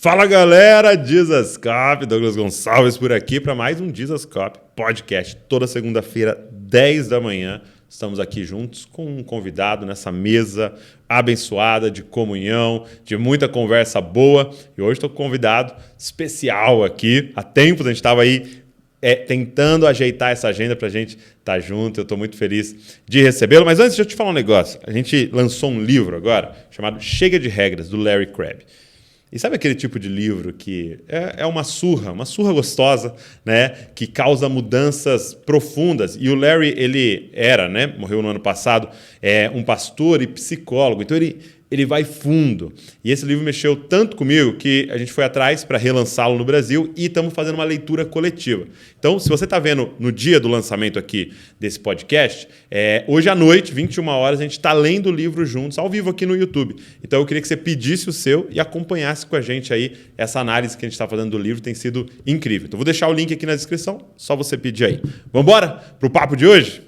Fala galera, Dizascope, Douglas Gonçalves por aqui para mais um Dizascope podcast. Toda segunda-feira, 10 da manhã, estamos aqui juntos com um convidado nessa mesa abençoada de comunhão, de muita conversa boa. E hoje estou com um convidado especial aqui. Há tempos a gente estava aí tentando ajeitar essa agenda para a gente estar junto. Eu estou muito feliz de recebê-lo. Mas antes, deixa eu te falar um negócio. A gente lançou um livro agora chamado Chega de Regras, do Larry Crabb. E sabe aquele tipo de livro que é uma surra gostosa, né? Que causa mudanças profundas. E o Larry, ele era, né? Morreu no ano passado, um pastor e psicólogo. Então ele vai fundo. E esse livro mexeu tanto comigo que a gente foi atrás para relançá-lo no Brasil e estamos fazendo uma leitura coletiva. Então, se você está vendo no dia do lançamento aqui desse podcast, hoje à noite, 21 horas, a gente está lendo o livro juntos, ao vivo aqui no YouTube. Então, eu queria que você pedisse o seu e acompanhasse com a gente aí essa análise que a gente está fazendo do livro. Tem sido incrível. Então, vou deixar o link aqui na descrição, só você pedir aí. Vamos embora para o papo de hoje?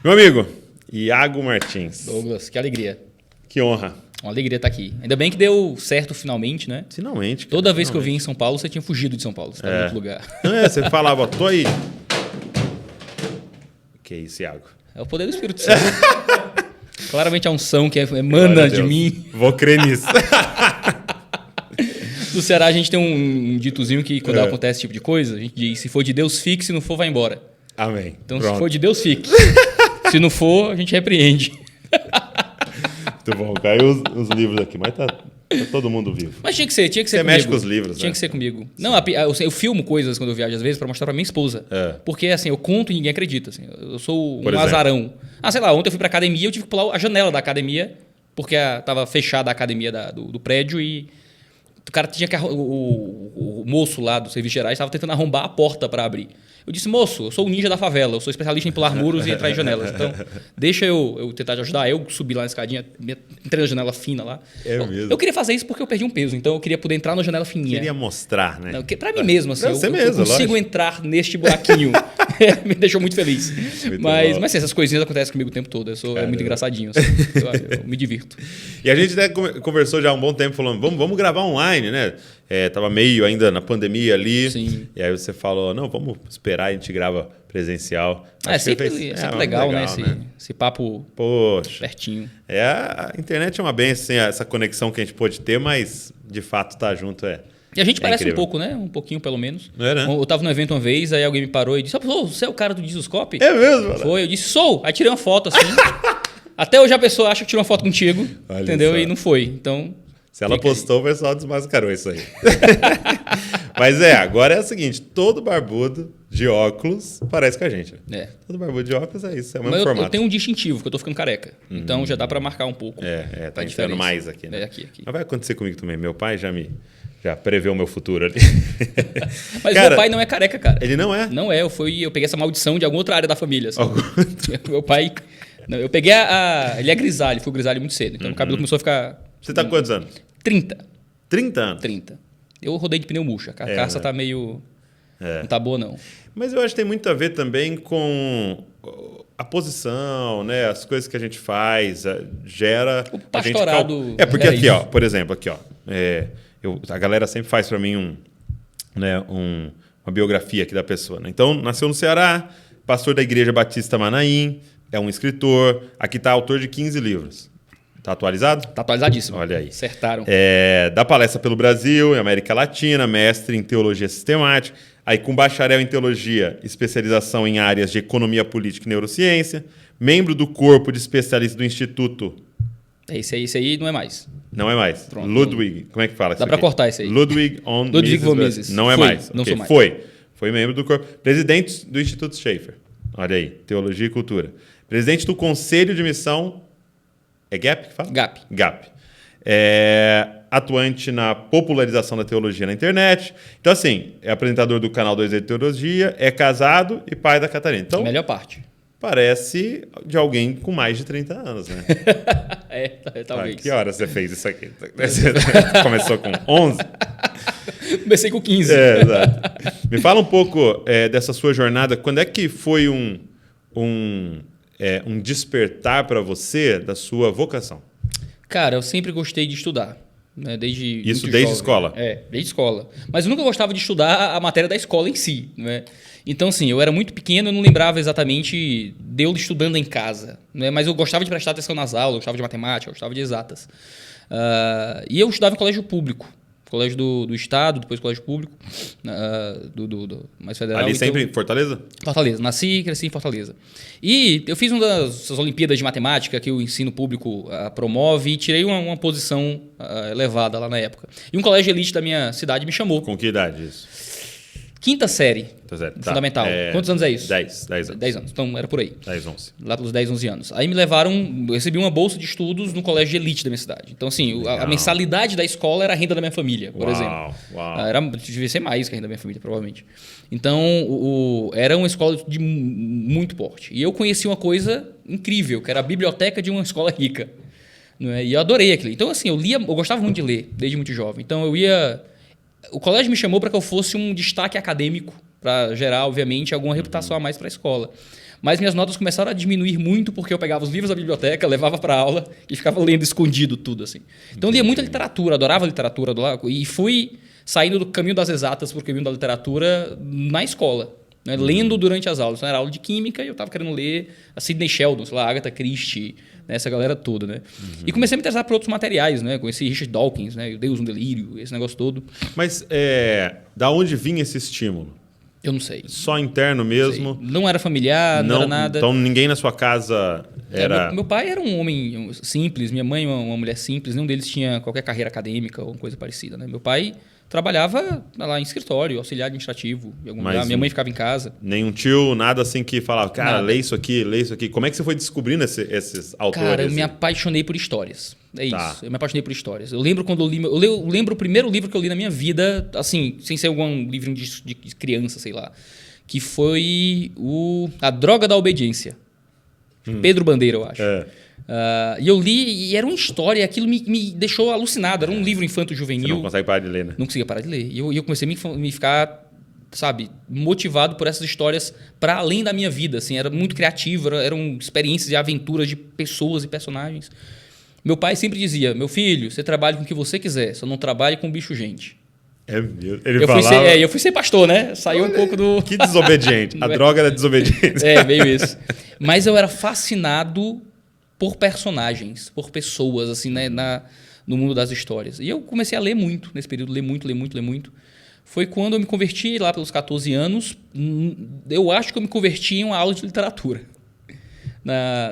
Meu amigo, Iago Martins. Douglas, que alegria. Que honra. Uma alegria estar aqui. Ainda bem que deu certo finalmente, né? Finalmente. Toda vez que eu vim em São Paulo, você tinha fugido de São Paulo. Você estava em outro lugar. Você falava, tô aí. Que isso, Iago? É o poder do Espírito Santo. Claramente a unção que emana de mim. Vou crer nisso. No Ceará, a gente tem um ditozinho que quando acontece esse tipo de coisa, a gente diz, se for de Deus, fique, se não for, vai embora. Amém. Então, Pronto. se for de Deus, fique. Se não for, a gente repreende. Muito bom. Caiu os livros aqui, mas tá todo mundo vivo. Mas tinha que ser Você comigo. mexe com os livros, Tinha né? que ser comigo. Não, eu filmo coisas quando eu viajo, às vezes, para mostrar para minha esposa. Porque, assim, eu conto e ninguém acredita. Assim, eu sou um azarão. Sei lá, ontem eu fui pra academia e eu tive que pular a janela da academia, porque tava fechada a academia do prédio e o cara tinha que... O moço lá do Serviço Gerais estava tentando arrombar a porta para abrir. Eu disse, moço, eu sou o ninja da favela, eu sou especialista em pular muros e entrar em janelas. Então, deixa eu tentar te ajudar. Eu subi lá na escadinha, entrei na janela fina lá. Mesmo. Eu queria fazer isso porque eu perdi um peso, então eu queria poder entrar na janela fininha. Queria mostrar, né? Pra mim mesmo, assim. Você eu mesmo, consigo lógico. entrar neste buraquinho. Me deixou muito feliz. Mas assim, essas coisinhas acontecem comigo o tempo todo. É muito engraçadinho. Assim. Eu me divirto. E a gente até conversou já há um bom tempo falando, vamos gravar online, né? Tava meio ainda na pandemia ali. Sim. E aí você falou, não, vamos esperar, a gente grava presencial. Sempre legal, né? Esse papo pertinho. A internet é uma benção, assim, essa conexão que a gente pôde ter, mas de fato estar junto E a gente parece incrível. um pouco, né? Um pouquinho, pelo menos. Né? Eu tava no evento uma vez, aí alguém me parou e disse, você é o cara do Dizascope? É mesmo? Mano? Foi, eu disse, sou. Aí tirei uma foto, assim. Até hoje a pessoa acha que tirou uma foto contigo, Olha entendeu? só. E não foi. Então... Se ela postou, o pessoal desmascarou isso aí. Mas agora é o seguinte, todo barbudo de óculos parece com a gente. Todo barbudo de óculos é isso, é o mesmo formato. Eu tenho um distintivo, que eu tô ficando careca. Então já dá pra marcar um pouco. Tá entrando mais aqui, né? Aqui. Mas vai acontecer comigo também. Meu pai já preveu o meu futuro ali. Mas cara, meu pai não é careca, cara. Ele não é? Não é, eu peguei essa maldição de alguma outra área da família. Assim. Meu pai... Não, eu peguei ele é grisalho, fui grisalho muito cedo. Então o cabelo começou a ficar... Você tá com quantos anos? 30. 30 anos? 30. Eu rodei de pneu murcho. A carcaça tá meio... Não tá boa, não. Mas eu acho que tem muito a ver também com a posição, né? As coisas que a gente faz, gera... O pastorado... porque aqui, ó, por exemplo, aqui, ó. A galera sempre faz para mim uma biografia aqui da pessoa, né? Então, nasceu no Ceará, pastor da Igreja Batista Manaim, é um escritor, aqui tá autor de 15 livros. Tá atualizado? Tá atualizadíssimo. Olha aí. Acertaram. Dá palestra pelo Brasil, em América Latina, mestre em teologia sistemática, aí com bacharel em teologia, especialização em áreas de economia política e neurociência, membro do corpo de especialistas do Instituto. Esse aí não é mais. Não é mais. Pronto. Ludwig, como é que fala isso? Dá para cortar isso aí. Ludwig von Mises. Não é mais. Não sou mais. Foi membro do corpo. Presidente do Instituto Schaefer. Olha aí, Teologia e Cultura. Presidente do Conselho de Missão... É GAP que fala? GAP. Atuante na popularização da teologia na internet. Então, assim, é apresentador do canal 2 de Teologia, é casado e pai da Catarina. Então, a melhor parte. Parece de alguém com mais de 30 anos, né? Talvez. Que hora você fez isso aqui? Você começou com 11? Comecei com 15. Exato. Me fala um pouco dessa sua jornada. Quando é que foi um despertar para você da sua vocação? Cara, eu sempre gostei de estudar. Né? Isso desde escola? Desde escola. Mas eu nunca gostava de estudar a matéria da escola em si. Né? Então, assim, eu era muito pequeno, eu não lembrava exatamente de eu estudando em casa. Né? Mas eu gostava de prestar atenção nas aulas, eu gostava de matemática, eu gostava de exatas. E eu estudava em colégio público. Colégio do Estado, depois colégio público, mais federal. Ali sempre em Fortaleza? Fortaleza. Nasci e cresci em Fortaleza. E eu fiz uma das Olimpíadas de Matemática que o ensino público promove e tirei uma posição elevada lá na época. E um colégio elite da minha cidade me chamou. Com que idade isso? Quinta série. Fundamental. Tá. Quantos anos é isso? 10 anos. 10 anos. Então, era por aí. 10, 11. Lá pelos 10, 11 anos. Aí me levaram... Eu recebi uma bolsa de estudos no colégio de elite da minha cidade. Então, assim, a mensalidade da escola era a renda da minha família, por exemplo. Devia ser mais que a renda da minha família, provavelmente. Então, era uma escola de muito porte. E eu conheci uma coisa incrível, que era a biblioteca de uma escola rica. Né? E eu adorei aquilo. Então, assim, eu gostava muito de ler, desde muito jovem. Então, eu ia... O colégio me chamou para que eu fosse um destaque acadêmico, para gerar, obviamente, alguma reputação a mais para a escola. Mas minhas notas começaram a diminuir muito porque eu pegava os livros da biblioteca, levava para a aula e ficava lendo escondido tudo. Assim. Então, eu lia muita literatura, adorava literatura. E fui saindo do caminho das exatas para o caminho da literatura na escola, né? Lendo durante as aulas. Então, era aula de química e eu estava querendo ler a Sidney Sheldon, sei lá, Agatha Christie, né? Essa galera toda. Né? E comecei a me interessar por outros materiais. Né? Conheci Richard Dawkins, né? O Deus, um Delírio, esse negócio todo. Mas da onde vinha esse estímulo? Eu não sei. Só interno mesmo? Não era familiar, não era nada. Então ninguém na sua casa era... Meu pai era um homem simples, minha mãe uma mulher simples, nenhum deles tinha qualquer carreira acadêmica ou coisa parecida. Né? Meu pai trabalhava lá em escritório, auxiliar administrativo, em algum lugar. Minha mãe ficava em casa. Nenhum tio, nada assim que falava, cara, nada. lê isso aqui, lê isso aqui. Como é que você foi descobrindo esses autores? Cara, eu me apaixonei por histórias. É isso, eu me apaixonei por histórias. Eu lembro quando eu lembro o primeiro livro que eu li na minha vida, assim, sem ser algum livro de criança, sei lá, que foi A Droga da Obediência. Pedro Bandeira, eu acho. E eu li, e era uma história, e aquilo me deixou alucinado. Era um livro infanto-juvenil. Você não consegue parar de ler, né? Não conseguia parar de ler. E eu comecei a me ficar, sabe, motivado por essas histórias para além da minha vida. Assim, era muito criativo, eram experiências e aventuras de pessoas e personagens. Meu pai sempre dizia, meu filho, você trabalha com o que você quiser, só não trabalhe com bicho-gente. É mesmo. Eu fui ser pastor, né? Saiu um pouco do... Que desobediente. A droga da desobediência. É, meio isso. Mas eu era fascinado por personagens, por pessoas, assim, né, no mundo das histórias. E eu comecei a ler muito nesse período, ler muito. Foi quando eu me converti, lá pelos 14 anos, eu acho que eu me converti em uma aula de literatura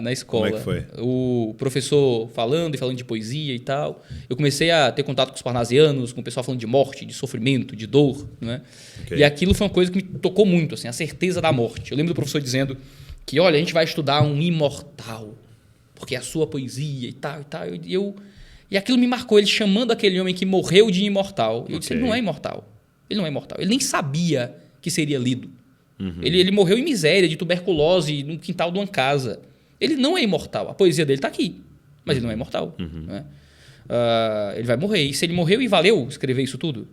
na escola. Como é que foi? O professor falando de poesia e tal. Eu comecei a ter contato com os parnasianos, com o pessoal falando de morte, de sofrimento, de dor. Né? Okay. E aquilo foi uma coisa que me tocou muito, assim, a certeza da morte. Eu lembro do professor dizendo que, olha, a gente vai estudar um imortal, porque é a sua poesia e tal. E aquilo me marcou, ele chamando aquele homem que morreu de imortal. Eu disse, ele não é imortal. Ele não é imortal. Ele nem sabia que seria lido. Uhum. Ele morreu em miséria, de tuberculose, no quintal de uma casa. Ele não é imortal. A poesia dele está aqui, mas ele não é imortal. Uhum. Né? Ele vai morrer. E se ele morreu e valeu escrever isso tudo,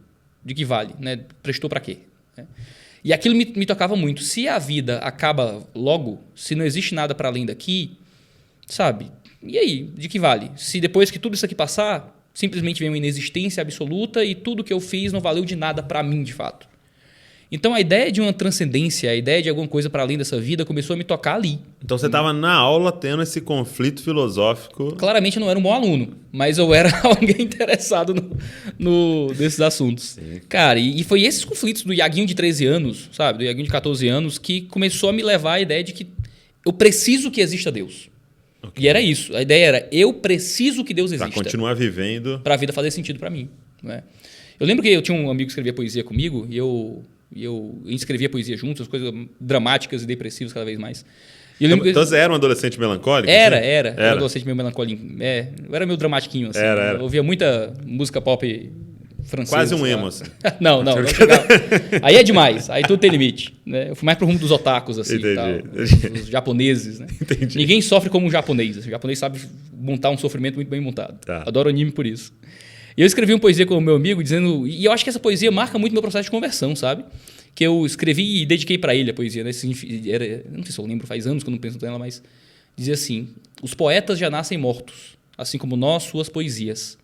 de que vale? Né? Prestou para quê? E aquilo me tocava muito. Se a vida acaba logo, se não existe nada para além daqui, sabe? E aí, de que vale? Se depois que tudo isso aqui passar, simplesmente vem uma inexistência absoluta e tudo que eu fiz não valeu de nada para mim, de fato. Então, a ideia de uma transcendência, a ideia de alguma coisa para além dessa vida começou a me tocar ali. Então, você estava na aula tendo esse conflito filosófico. Claramente, eu não era um bom aluno, mas eu era alguém interessado nesses assuntos. Sim. Cara, e foi esses conflitos do Iaguinho de 13 anos, sabe? Do Iaguinho de 14 anos, que começou a me levar à ideia de que eu preciso que exista Deus. Okay. E era isso. A ideia era, eu preciso que Deus exista. Para continuar vivendo. Para a vida fazer sentido para mim. Né? Eu lembro que eu tinha um amigo que escrevia poesia comigo e eu escrevia poesia juntos, as coisas dramáticas e depressivas cada vez mais. E eu então você era um adolescente melancólico? Era um adolescente meio melancólico. Eu era meio dramatiquinho. Assim, era. Eu ouvia muita música pop francesa. Quase um emo, assim. Não. Aí é demais. Aí tudo tem limite. Né? Eu fui mais pro rumo dos otakus, assim. Entendi. Os japoneses. Né? Entendi. Ninguém sofre como um japonês. O japonês sabe montar um sofrimento muito bem montado. Tá. Adoro anime por isso. E eu escrevi uma poesia com o meu amigo dizendo... E eu acho que essa poesia marca muito meu processo de conversão, sabe? Que eu escrevi e dediquei para ele a poesia. Né? Não sei se eu lembro, faz anos que eu não penso nela, mas... Dizia assim: os poetas já nascem mortos, assim como nós, suas poesias.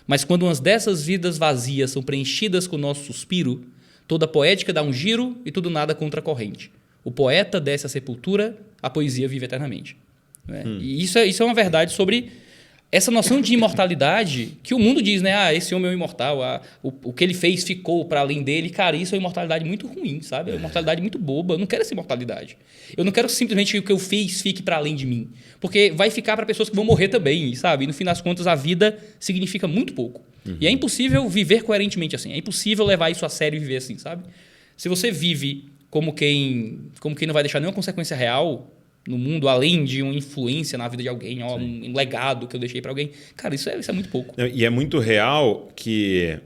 Mas quando umas dessas vidas vazias são preenchidas com o nosso suspiro, toda a poética dá um giro e tudo nada contra a corrente. O poeta desce à sepultura, a poesia vive eternamente. Né? E isso é uma verdade sobre essa noção de imortalidade que o mundo diz, né? Ah, esse homem é um imortal, o que ele fez ficou para além dele. Cara, isso é uma imortalidade muito ruim, sabe? É uma imortalidade muito boba. Eu não quero essa imortalidade. Eu não quero simplesmente que o que eu fiz fique para além de mim. Porque vai ficar para pessoas que vão morrer também, sabe? E no fim das contas, a vida significa muito pouco. E é impossível viver coerentemente assim. É impossível levar isso a sério e viver assim, sabe? Se você vive como quem não vai deixar nenhuma consequência real no mundo, além de uma influência na vida de alguém, ó, um legado que eu deixei para alguém. Cara, isso é muito pouco. E é muito real que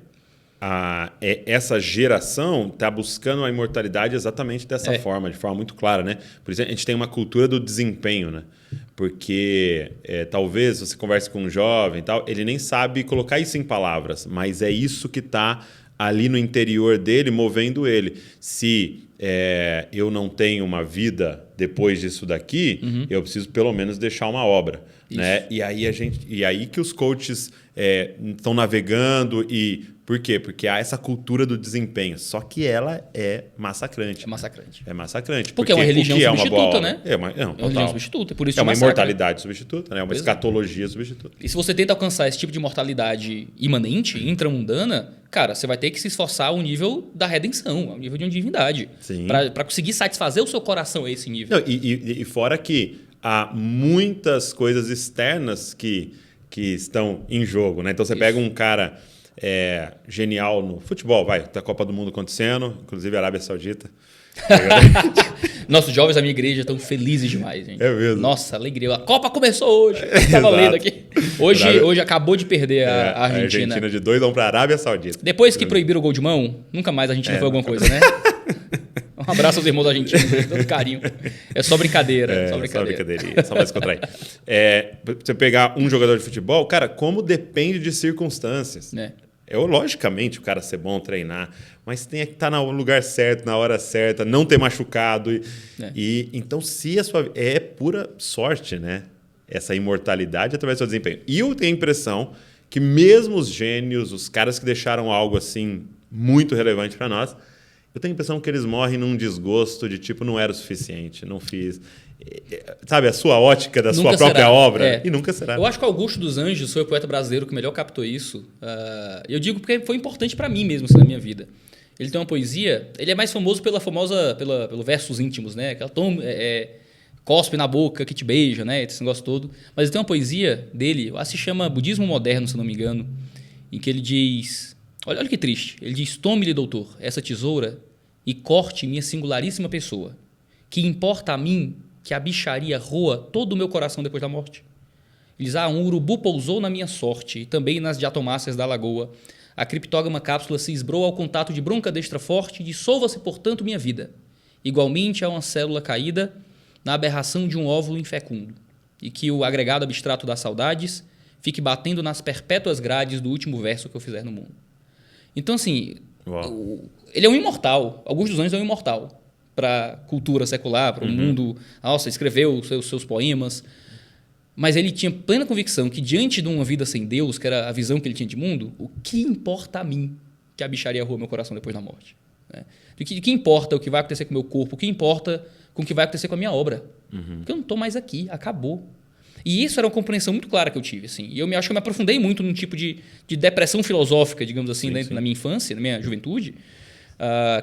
essa geração está buscando a imortalidade exatamente dessa forma, de forma muito clara, né? Por isso a gente tem uma cultura do desempenho, né? Porque talvez você converse com um jovem e tal, ele nem sabe colocar isso em palavras, mas é isso que está ali no interior dele, movendo ele. Se eu não tenho uma vida depois disso daqui, eu preciso pelo menos deixar uma obra. Né? E aí que os coaches estão navegando. Por quê? Porque há essa cultura do desempenho. Só que ela é massacrante. É massacrante. Porque é uma religião substituta, né? É uma religião substituta. Por isso é uma imortalidade substituta, né? Uma escatologia substituta. E se você tenta alcançar esse tipo de mortalidade imanente, intramundana, cara, você vai ter que se esforçar ao nível da redenção, ao nível de uma divindade. Para conseguir satisfazer o seu coração a esse nível. Não, e fora que há muitas coisas externas que estão em jogo, né? Então você pega um cara genial no futebol, tá a Copa do Mundo acontecendo, inclusive a Arábia Saudita. Nossos jovens da minha igreja estão felizes demais, gente. É mesmo. Nossa, alegria. A Copa começou hoje. Estava lendo aqui. Hoje acabou de perder a Argentina. A Argentina de 2-1 para a Arábia Saudita. Depois que proibiram o gol de mão, nunca mais a Argentina foi alguma coisa, né? Um abraço aos irmãos argentinos, com todo carinho. É só brincadeira. Só brincadeirinha, só mais descontrair. Você pegar um jogador de futebol, cara, como depende de circunstâncias. Logicamente, o cara ser bom, treinar, mas tem que estar no lugar certo, na hora certa, não ter machucado. Então, se a sua... É pura sorte, né? Essa imortalidade através do seu desempenho. E eu tenho a impressão que mesmo os gênios, os caras que deixaram algo assim muito relevante para nós, eu tenho a impressão que eles morrem num desgosto de tipo, não era o suficiente, não fiz. Sabe, a sua ótica da sua própria obra. E nunca será. Eu acho que Augusto dos Anjos foi o poeta brasileiro que melhor captou isso. Eu digo porque foi importante para mim mesmo, assim, na minha vida. Ele tem uma poesia, ele é mais famoso pelo versos íntimos, né? Aquela cospe na boca, que te beija, né? Esse negócio todo. Mas ele tem uma poesia dele, se chama Budismo Moderno, se não me engano, em que ele diz... Olha que triste. Ele diz: tome-lhe, doutor, essa tesoura e corte minha singularíssima pessoa. Que importa a mim que a bicharia roa todo o meu coração depois da morte? Ele diz: um urubu pousou na minha sorte e também nas diatomáceas da lagoa. A criptógama cápsula se esbrou ao contato de bronca destra forte e dissolva-se, portanto, minha vida. Igualmente a uma célula caída na aberração de um óvulo infecundo. E que o agregado abstrato das saudades fique batendo nas perpétuas grades do último verso que eu fizer no mundo. Então, assim, ele é um imortal. Augusto dos Anjos é um imortal para a cultura secular, para o mundo. Nossa, escreveu seus poemas. Mas ele tinha plena convicção que, diante de uma vida sem Deus, que era a visão que ele tinha de mundo, o que importa a mim que a bicharia roa meu coração depois da morte? Né? O que importa o que vai acontecer com o meu corpo? O que importa com o que vai acontecer com a minha obra? Porque eu não estou mais aqui, acabou. E isso era uma compreensão muito clara que eu tive. Assim. E eu acho que eu me aprofundei muito num tipo de depressão filosófica, digamos assim, na minha infância, na minha juventude,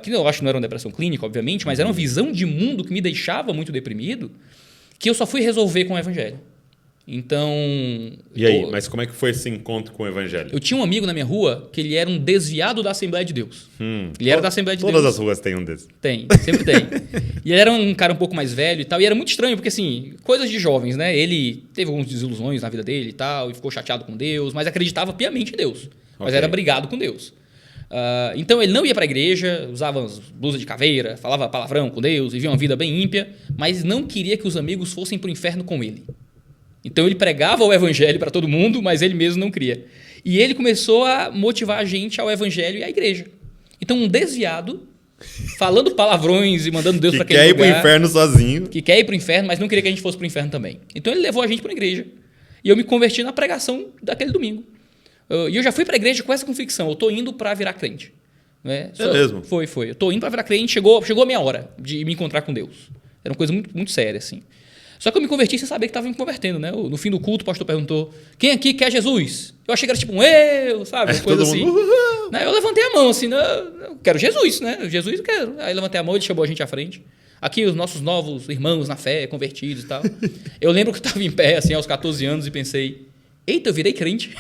que eu acho que não era uma depressão clínica, obviamente, mas era uma visão de mundo que me deixava muito deprimido, que eu só fui resolver com o Evangelho. Então... E aí, mas como é que foi esse encontro com o Evangelho? Eu tinha um amigo na minha rua que ele era um desviado da Assembleia de Deus. Ele era da Assembleia de Deus. Todas as ruas têm um desses. Tem, sempre tem. E ele era um cara um pouco mais velho e tal, e era muito estranho, porque assim, coisas de jovens, né? Ele teve algumas desilusões na vida dele e tal, e ficou chateado com Deus, mas acreditava piamente em Deus. Mas era brigado com Deus. Então ele não ia para a igreja, usava blusa de caveira, falava palavrão com Deus, vivia uma vida bem ímpia, mas não queria que os amigos fossem para o inferno com ele. Então ele pregava o evangelho para todo mundo, mas ele mesmo não cria. E ele começou a motivar a gente ao evangelho e à igreja. Então um desviado, falando palavrões e mandando Deus para aquele lugar. Que quer ir para o inferno sozinho. Que quer ir para o inferno, mas não queria que a gente fosse para o inferno também. Então ele levou a gente para a igreja. E eu me converti na pregação daquele domingo. E eu já fui para a igreja com essa convicção. Eu estou indo para virar crente. Né? Mesmo? Foi. Eu estou indo para virar crente. Chegou a minha hora de me encontrar com Deus. Era uma coisa muito, muito séria, assim. Só que eu me converti sem saber que estava me convertendo, né? No fim do culto, o pastor perguntou: quem aqui quer Jesus? Eu achei que era tipo um eu, sabe? Uma coisa assim. Né? Eu levantei a mão, assim, né? Eu quero Jesus, né? Jesus eu quero. Aí levantei a mão e ele chamou a gente à frente. Aqui os nossos novos irmãos na fé, convertidos e tal. Eu lembro que eu estava em pé, assim, aos 14 anos e pensei: eita, eu virei crente.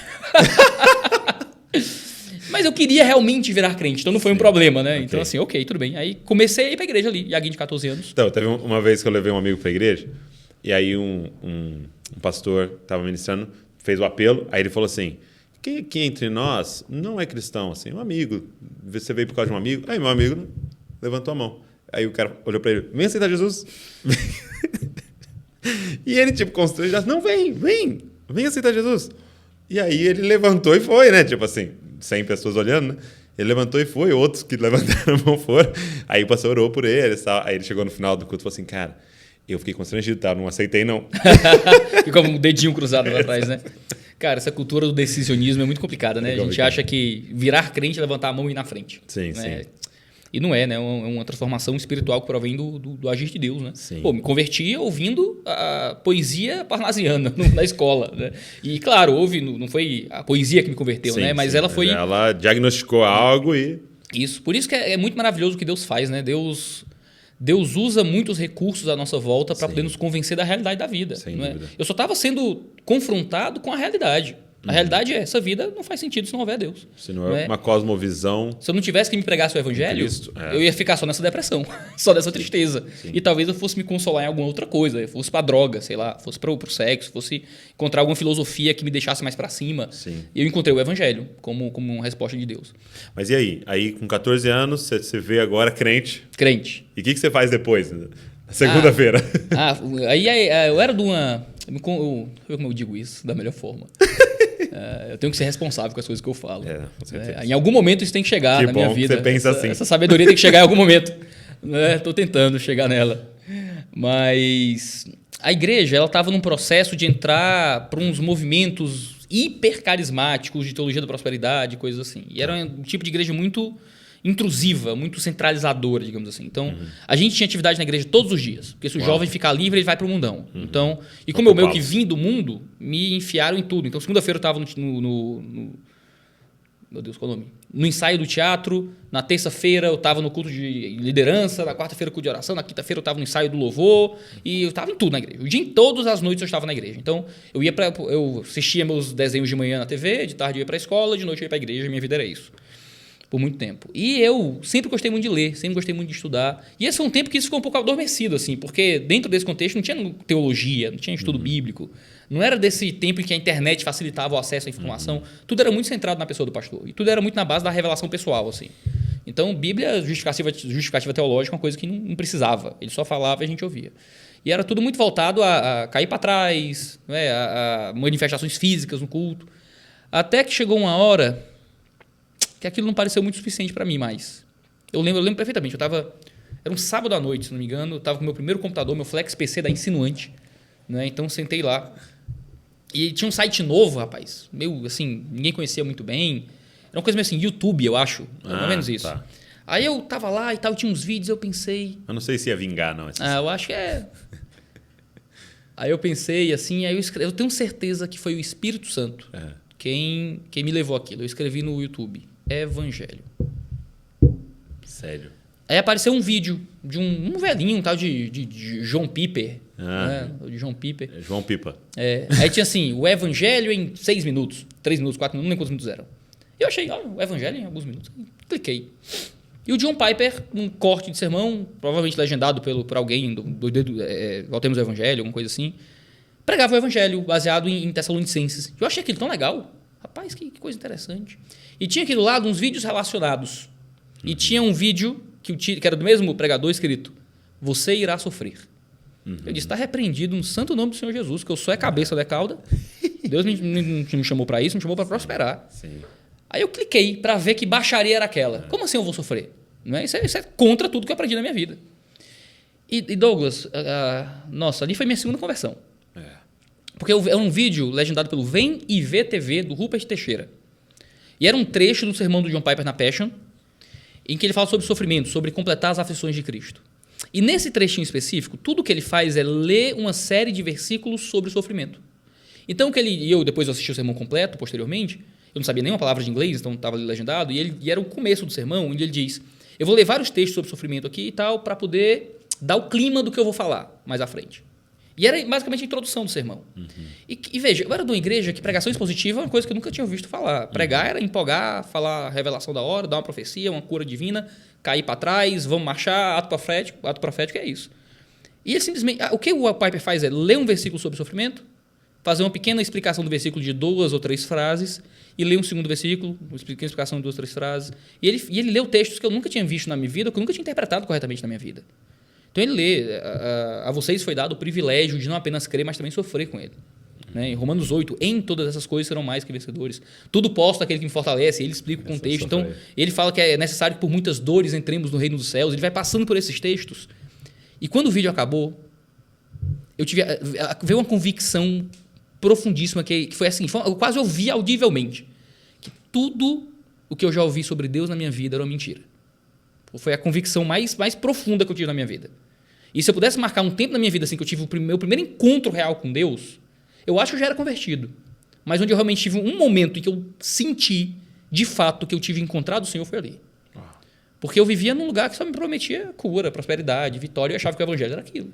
Mas eu queria realmente virar crente, então não foi um problema, né? Okay. Então assim, ok, tudo bem. Aí comecei a ir para a igreja ali, Iaguinho de 14 anos. Então, teve uma vez que eu levei um amigo para a igreja, e aí um pastor estava ministrando, fez o apelo, aí ele falou assim: quem aqui entre nós não é cristão, assim, um amigo, você veio por causa de um amigo? Aí meu amigo levantou a mão. Aí o cara olhou para ele: vem aceitar Jesus. E ele, tipo, constrangido, não, vem aceitar Jesus. E aí ele levantou e foi, né? Tipo assim, 100 pessoas olhando, né? Ele levantou e foi, outros que levantaram a mão foram. Aí o pastor orou por ele, aí ele chegou no final do culto e falou assim: cara, eu fiquei constrangido, tá? Não aceitei, não. Ficou com um dedinho cruzado lá atrás, né? Cara, essa cultura do decisionismo é muito complicada, né? A gente acha que virar crente é levantar a mão e ir na frente. Sim, né? sim. E não é, né? É uma transformação espiritual que provém do agir de Deus, né? Sim. Pô, me converti ouvindo a poesia parnasiana na escola, né? E, claro, não foi a poesia que me converteu, né? Mas ela foi... Ela diagnosticou algo e... Isso. Por isso que é muito maravilhoso o que Deus faz, né? Deus usa muitos recursos à nossa volta para poder nos convencer da realidade da vida. Sem não é? dúvida. Eu só estava sendo confrontado com a realidade. A realidade é, essa vida não faz sentido se não houver Deus. Se não é uma cosmovisão... Se eu não tivesse que me pregasse o evangelho, eu ia ficar só nessa depressão, só nessa tristeza. Sim. E talvez eu fosse me consolar em alguma outra coisa, fosse pra droga, sei lá, fosse pro sexo, fosse encontrar alguma filosofia que me deixasse mais para cima. Sim. E eu encontrei o evangelho como uma resposta de Deus. Mas e aí? Aí com 14 anos, você vê agora crente. Crente. E o que você faz depois? Segunda-feira. Aí eu era de uma... Como eu digo isso da melhor forma? Eu tenho que ser responsável com as coisas que eu falo. Com certeza. Em algum momento isso tem que chegar na minha vida. Você pensa assim. Essa sabedoria tem que chegar em algum momento. Estou tentando chegar nela. Mas a igreja estava num processo de entrar para uns movimentos hipercarismáticos de teologia da prosperidade, coisas assim. E era um tipo de igreja muito intrusiva, muito centralizadora, digamos assim. Então, a gente tinha atividade na igreja todos os dias. Porque se o jovem ficar livre, ele vai para o mundão. Então, e como eu meio que vim do mundo, me enfiaram em tudo. Então, segunda-feira eu estava meu Deus, qual é o nome? No ensaio do teatro. Na terça-feira eu estava no culto de liderança. Na quarta-feira, culto de oração. Na quinta-feira eu estava no ensaio do louvor. E eu estava em tudo na igreja. O dia, todas as noites eu estava na igreja. Então, eu assistia meus desenhos de manhã na TV, de tarde eu ia para a escola, de noite eu ia para a igreja. Minha vida era isso. Por muito tempo. E eu sempre gostei muito de ler, sempre gostei muito de estudar. E esse foi um tempo que isso ficou um pouco adormecido, assim, porque dentro desse contexto não tinha teologia, não tinha estudo bíblico. Não era desse tempo em que a internet facilitava o acesso à informação. Tudo era muito centrado na pessoa do pastor. E tudo era muito na base da revelação pessoal, assim. Então, Bíblia, justificativa teológica, é uma coisa que não precisava. Ele só falava e a gente ouvia. E era tudo muito voltado a cair para trás, né, a manifestações físicas no culto. Até que chegou uma hora que aquilo não pareceu muito suficiente para mim mais. Eu lembro perfeitamente. Era um sábado à noite, se não me engano. Eu estava com o meu primeiro computador, meu Flex PC da Insinuante. Né? Então, sentei lá. E tinha um site novo, rapaz. Meio assim, ninguém conhecia muito bem. Era uma coisa meio assim, YouTube, eu acho. Mais ou menos isso. Tá. Aí eu tava lá e tal, tinha uns vídeos, eu pensei... Eu não sei se ia vingar, não. Eu acho que é... Aí eu pensei assim, eu tenho certeza que foi o Espírito Santo quem me levou aquilo. Eu escrevi no YouTube. Evangelho. Sério? Aí apareceu um vídeo de um velhinho, um tal de João Piper. Né? De João Piper. João Pipa. Aí tinha assim, o Evangelho em 6 minutos, 3 minutos, 4 minutos, não lembro quantos minutos eram. E eu achei, o Evangelho em alguns minutos. Cliquei. E o John Piper, um corte de sermão, provavelmente legendado por alguém, Voltemos ao Evangelho, alguma coisa assim, pregava o Evangelho baseado em Tessalonicenses. Eu achei aquilo tão legal. Rapaz, que coisa interessante. E tinha aqui do lado uns vídeos relacionados. E tinha um vídeo que era do mesmo pregador escrito: Você irá sofrer. Eu disse, está repreendido no santo nome do Senhor Jesus, que eu sou a cabeça da cauda. Deus me chamou para isso, me chamou para prosperar. Sim. Aí eu cliquei para ver que baixaria era aquela. Como assim eu vou sofrer? Não é? Isso é contra tudo que eu aprendi na minha vida. E Douglas, nossa, ali foi minha segunda conversão. Porque era um vídeo legendado pelo Vem e Vê TV, do Rupert Teixeira. E era um trecho do sermão do John Piper na Passion, em que ele fala sobre sofrimento, sobre completar as aflições de Cristo. E nesse trechinho específico, tudo que ele faz é ler uma série de versículos sobre sofrimento. Então, depois eu assisti o sermão completo, posteriormente, eu não sabia nenhuma palavra de inglês, então estava ali legendado, e era o começo do sermão, onde ele diz, eu vou ler vários textos sobre sofrimento aqui e tal, para poder dar o clima do que eu vou falar mais à frente. E era basicamente a introdução do sermão. E veja, eu era de uma igreja que pregação expositiva é uma coisa que eu nunca tinha ouvido falar. Pregar era empolgar, falar a revelação da hora, dar uma profecia, uma cura divina, cair para trás, vamos marchar, ato profético é isso. E ele simplesmente, o que o Piper faz é ler um versículo sobre sofrimento, fazer uma pequena explicação do versículo de 2 ou 3 frases, e ler um segundo versículo, uma pequena explicação de 2 ou 3 frases. E ele leu textos que eu nunca tinha visto na minha vida, que eu nunca tinha interpretado corretamente na minha vida. Então ele lê, a vocês foi dado o privilégio de não apenas crer, mas também sofrer com ele. Né? Em Romanos 8, em todas essas coisas serão mais que vencedores. Tudo posto aquele que me fortalece, ele explica o contexto. Então ele fala que é necessário que por muitas dores entremos no reino dos céus. Ele vai passando por esses textos. E quando o vídeo acabou, veio uma convicção profundíssima que foi assim, eu quase ouvi audivelmente que tudo o que eu já ouvi sobre Deus na minha vida era uma mentira. Foi a convicção mais profunda que eu tive na minha vida. E se eu pudesse marcar um tempo na minha vida assim que eu tive o meu primeiro encontro real com Deus, eu acho que eu já era convertido. Mas onde eu realmente tive um momento em que eu senti, de fato, que eu tive encontrado o Senhor foi ali. Porque eu vivia num lugar que só me prometia cura, prosperidade, vitória, e eu achava que o evangelho era aquilo.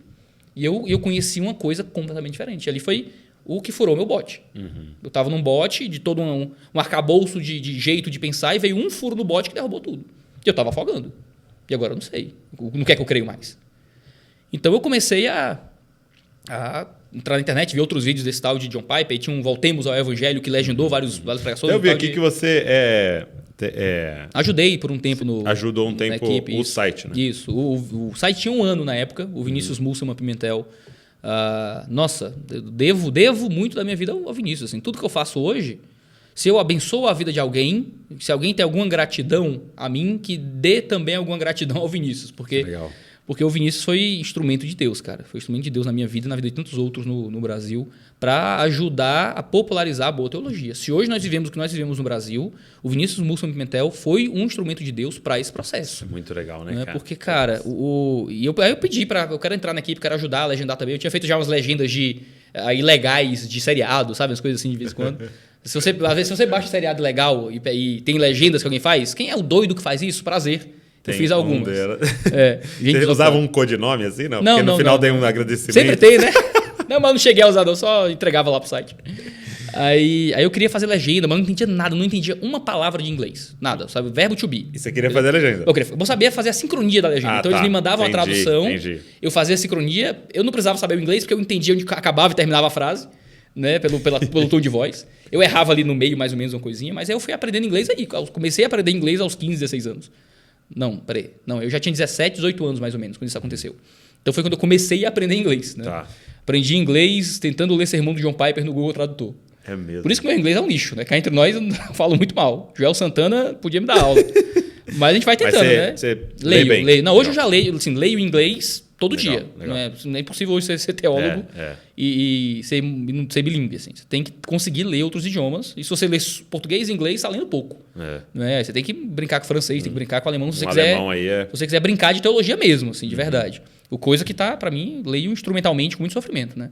E eu conheci uma coisa completamente diferente. Ali foi o que furou meu bote. Eu estava num bote de todo um arcabouço de jeito de pensar e veio um furo no bote que derrubou tudo. E eu estava afogando. E agora eu não sei. No que é que eu creio mais? Então eu comecei a entrar na internet, vi outros vídeos desse tal de John Piper, e tinha um Voltemos ao Evangelho que legendou várias pregações. Eu vi aqui que você ajudei por um tempo ajudou um tempo equipe, o site, né? Isso. O site tinha 1 ano na época, o Vinícius Musselman Pimentel. Nossa, eu devo muito da minha vida ao Vinícius. Assim, tudo que eu faço hoje, se eu abençoo a vida de alguém, se alguém tem alguma gratidão a mim, que dê também alguma gratidão ao Vinícius. Porque o Vinícius foi instrumento de Deus, cara. Foi instrumento de Deus na minha vida e na vida de tantos outros no Brasil, para ajudar a popularizar a boa teologia. Se hoje nós vivemos o que nós vivemos no Brasil, o Vinícius Musselman Pimentel foi um instrumento de Deus para esse processo. Isso é muito legal, né, cara? Porque, cara, aí eu pedi eu quero entrar na equipe, quero ajudar a legendar também. Eu tinha feito já umas legendas ilegais de seriado, sabe? As coisas assim de vez em quando. Às vezes, se você baixa seriado legal e tem legendas que alguém faz, quem é o doido que faz isso? Prazer. Eu fiz algumas. Você usava um codinome assim? Não, porque no final tem um agradecimento. Sempre tem, né? Não, mas eu não cheguei a usar, não, só entregava lá pro site. Aí eu queria fazer legenda, mas não entendia nada, não entendia uma palavra de inglês. Nada, sabe? Verbo to be. E você queria fazer a legenda? Eu sabia fazer a sincronia da legenda. Então eles me mandavam a tradução, eu fazia a sincronia, eu não precisava saber o inglês, porque eu entendia onde acabava e terminava a frase, né? Pelo tom de voz. Eu errava ali no meio, mais ou menos, uma coisinha, mas aí eu fui aprendendo inglês aí. Eu comecei a aprender inglês aos 15, 16 anos. Não, peraí. Não, eu já tinha 17, 18 anos mais ou menos quando isso aconteceu. Então foi quando eu comecei a aprender inglês. Né? Tá. Aprendi inglês tentando ler sermão do John Piper no Google Tradutor. É mesmo. Por isso que meu inglês é um lixo, né? Cá entre nós eu falo muito mal. Joel Santana podia me dar aula. Mas a gente vai tentando, né? Você leio. Não, hoje eu já leio, assim, leio inglês todo dia. Legal. Não é impossível hoje ser teólogo e ser bilíngue. Assim. Você tem que conseguir ler outros idiomas. E se você lê português e inglês, está lendo pouco. Né? Você tem que brincar com francês, tem que brincar com alemão. Se você quiser brincar de teologia mesmo, assim, de verdade. O coisa que tá, para mim, leio instrumentalmente com muito sofrimento, né?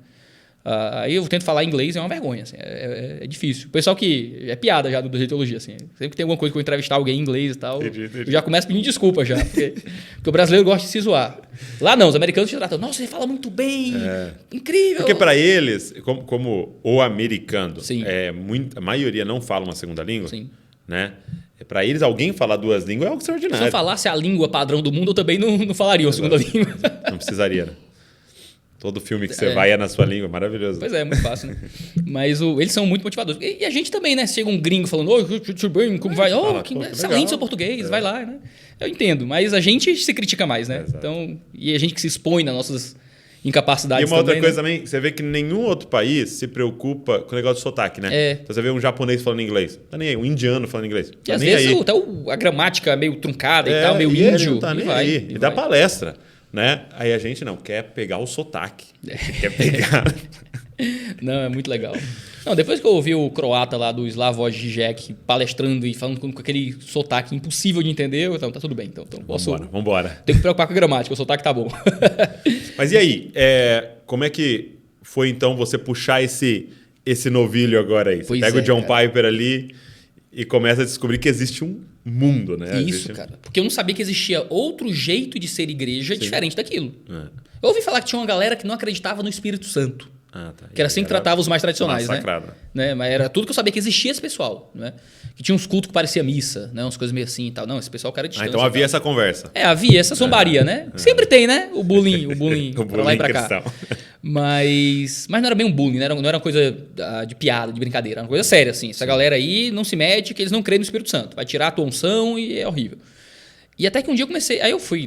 Aí eu tento falar inglês, é uma vergonha, assim, é difícil. O pessoal que é piada já do de teologia, assim, sempre que tem alguma coisa que eu entrevistar alguém em inglês e tal, entendi. Eu já começo pedindo desculpa já, porque o brasileiro gosta de se zoar. Lá não, os americanos te tratam, nossa, você fala muito bem, incrível. Porque para eles, como o americano, a maioria não fala uma segunda língua, né? Para eles, alguém falar 2 línguas é algo extraordinário. Se eu falasse a língua padrão do mundo, eu também não falaria uma segunda língua. Não precisaria, né? Todo filme que você vai é na sua língua, maravilhoso. Pois é muito fácil, né? Mas eles são muito motivadores. E a gente também, né? Chega um gringo falando, tudo bem, como vai? Excelente seu português, vai lá, né? Eu entendo, mas a gente se critica mais, né? Então, e a gente que se expõe nas nossas incapacidades também. E uma outra coisa né? também, você vê que nenhum outro país se preocupa com o negócio de sotaque, né? Então você vê um japonês falando inglês, tá nem aí. Um indiano falando inglês, tá e às nem vezes aí. Até a gramática meio truncada e tal, meio e índio. Ele não tá nem aí. E dá palestra, né? Aí a gente não quer pegar o sotaque. Quer pegar... Não, é muito legal. Não, depois que eu ouvi o croata lá do Slavoj Žižek palestrando e falando com aquele sotaque impossível de entender, então tá tudo bem. Então posso... Vambora. Tenho que preocupar com a gramática, o sotaque tá bom. Mas e aí? Como é que foi então você puxar esse novilho agora aí? Você pega o John Piper ali e começa a descobrir que existe um mundo, né? Isso, cara. Porque eu não sabia que existia outro jeito de ser igreja diferente daquilo. Eu ouvi falar que tinha uma galera que não acreditava no Espírito Santo. Tá. Que era assim que tratava os mais tradicionais, né? Mas era tudo que eu sabia que existia esse pessoal, né? Que tinha uns cultos que parecia missa, né? Umas coisas meio assim e tal. Não, esse pessoal cara distância. Então havia essa conversa. Havia essa zombaria, né? Sempre tem, né? O bullying pra lá e pra cristão. cá. Mas não era bem um bullying, né? Não era uma coisa de piada, de brincadeira. Era uma coisa séria, assim. Essa galera aí não se mete que eles não creem no Espírito Santo. Vai tirar a tua unção e é horrível. E até que um dia eu comecei... Aí eu fui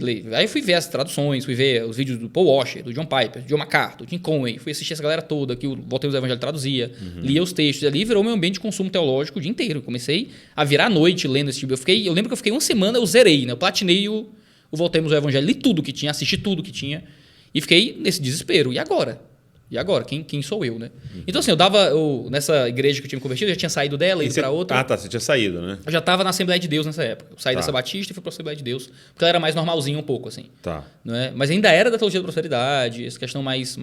ver as traduções, fui ver os vídeos do Paul Washer, do John Piper, do John MacArthur, do Jim Conway. Fui assistir essa galera toda que o Voltemos ao Evangelho traduzia. Lia os textos. Ali virou meu ambiente de consumo teológico o dia inteiro. Comecei a virar a noite lendo esse tipo. Eu lembro que eu fiquei uma semana, eu zerei, né? Eu platinei o Voltemos ao Evangelho. Li tudo que tinha, assisti tudo que tinha. E fiquei nesse desespero. E agora? Quem sou eu, né? Então, assim, nessa igreja que eu tinha me convertido, eu já tinha saído dela e ido pra outra. Você tinha saído, né? Eu já estava na Assembleia de Deus nessa época. Eu saí dessa Batista e fui pra Assembleia de Deus. Porque ela era mais normalzinha um pouco, assim. Não é? Mas ainda era da teologia da prosperidade, essa questão mais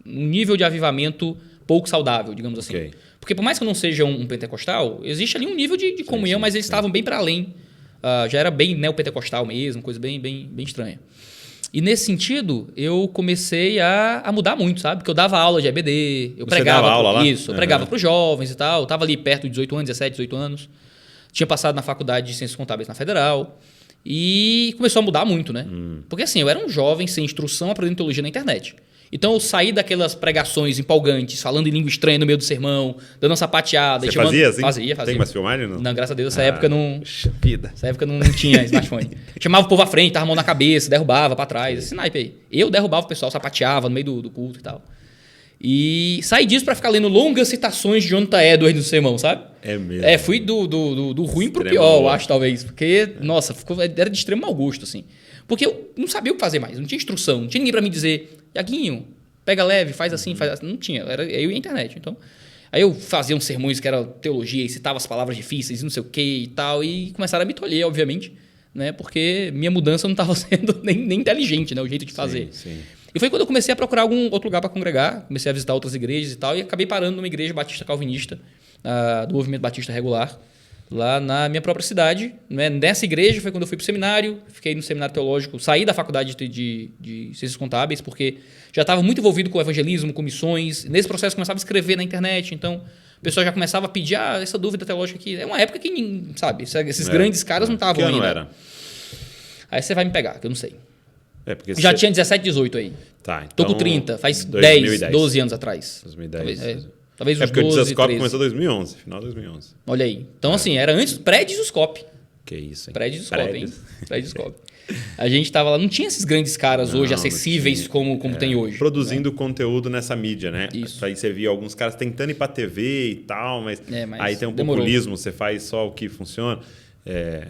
um nível de avivamento pouco saudável, digamos assim. Okay. Porque por mais que eu não seja um pentecostal, existe ali um nível de comunhão, mas eles estavam bem para além. Já era bem neopentecostal mesmo, coisa bem estranha. E nesse sentido, eu comecei a mudar muito, sabe? Porque eu dava aula de EBD, eu pregava. Dava aula lá? Isso, eu pregava para os jovens e tal. Eu estava ali perto de 18 anos, 17, 18 anos. Tinha passado na faculdade de Ciências Contábeis na Federal. E começou a mudar muito, né? Porque assim, eu era um jovem sem instrução aprendendo teologia na internet. Então eu saí daquelas pregações empolgantes, falando em língua estranha no meio do sermão, dando uma sapateada. Você fazia assim? Fazia. Tem mais filmagem? Não, graças a Deus, nessa época não... Vida. Nessa época não tinha smartphone. Chamava o povo à frente, tava a mão na cabeça, derrubava pra trás, esse naipe aí. Eu derrubava o pessoal, sapateava no meio do culto e tal. E saí disso pra ficar lendo longas citações de Jonathan Edwards no sermão, sabe? É mesmo. Fui do ruim pro pior, eu acho, talvez. Porque, nossa, era de extremo mau gosto, assim. Porque eu não sabia o que fazer mais, não tinha instrução, não tinha ninguém pra me dizer, Iaguinho, pega leve, faz assim, faz assim. Não tinha, era eu e a internet. Então, aí eu fazia uns sermões que era teologia e citava as palavras difíceis e não sei o que e tal, e começaram a me tolher, obviamente, né? Porque minha mudança não estava sendo nem inteligente, né? O jeito de fazer. Sim. E foi quando eu comecei a procurar algum outro lugar para congregar, comecei a visitar outras igrejas e tal, e acabei parando numa igreja batista calvinista, do movimento batista regular, lá na minha própria cidade. Né? Nessa igreja foi quando eu fui para o seminário, fiquei no seminário teológico, saí da faculdade de Ciências Contábeis, porque já estava muito envolvido com evangelismo, com missões. Nesse processo começava a escrever na internet, então o pessoal já começava a pedir essa dúvida teológica aqui. É uma época que, sabe, esses grandes caras não estavam ainda. Não era. Aí você vai me pegar, que eu não sei. Já tinha 17, 18 aí. Tá, então... Tô com 30, faz 2010. 10, 12 anos atrás. 2010. Talvez uns 12, porque o Dizascope 13. começou em 2011, final de 2011. Olha aí. Então, assim, era antes, pré-Dizascope. Que isso, hein? Pré-Discope, hein? Pré-Discope. A gente tava lá, não tinha esses grandes caras hoje acessíveis como tem hoje. Produzindo conteúdo nessa mídia, né? Isso. Aí você via alguns caras tentando ir pra TV e tal, mas aí tem um populismo, você faz só o que funciona.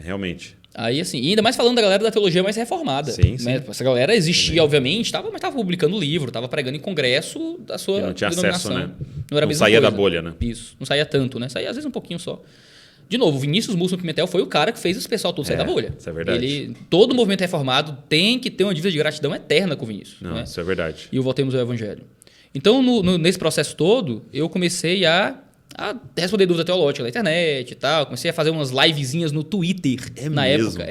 Realmente. Aí, assim, e ainda mais falando da galera da teologia mais reformada. Sim. Essa galera existia, obviamente, mas estava publicando livro, estava pregando em congresso da sua não tinha denominação. acesso, né? Não era a mesma saía coisa. da bolha, né? Isso. Não saía tanto, né? Saía às vezes um pouquinho só. De novo, o Vinícius Múcio Pimentel foi o cara que fez esse pessoal todo sair da bolha. Isso é verdade. Todo movimento reformado tem que ter uma dívida de gratidão eterna com o Vinícius. Não, né? isso é verdade. E o Voltemos ao Evangelho. Então, nesse processo todo, eu comecei a responder dúvida teológica na internet e tal. Comecei a fazer umas livezinhas no Twitter na época.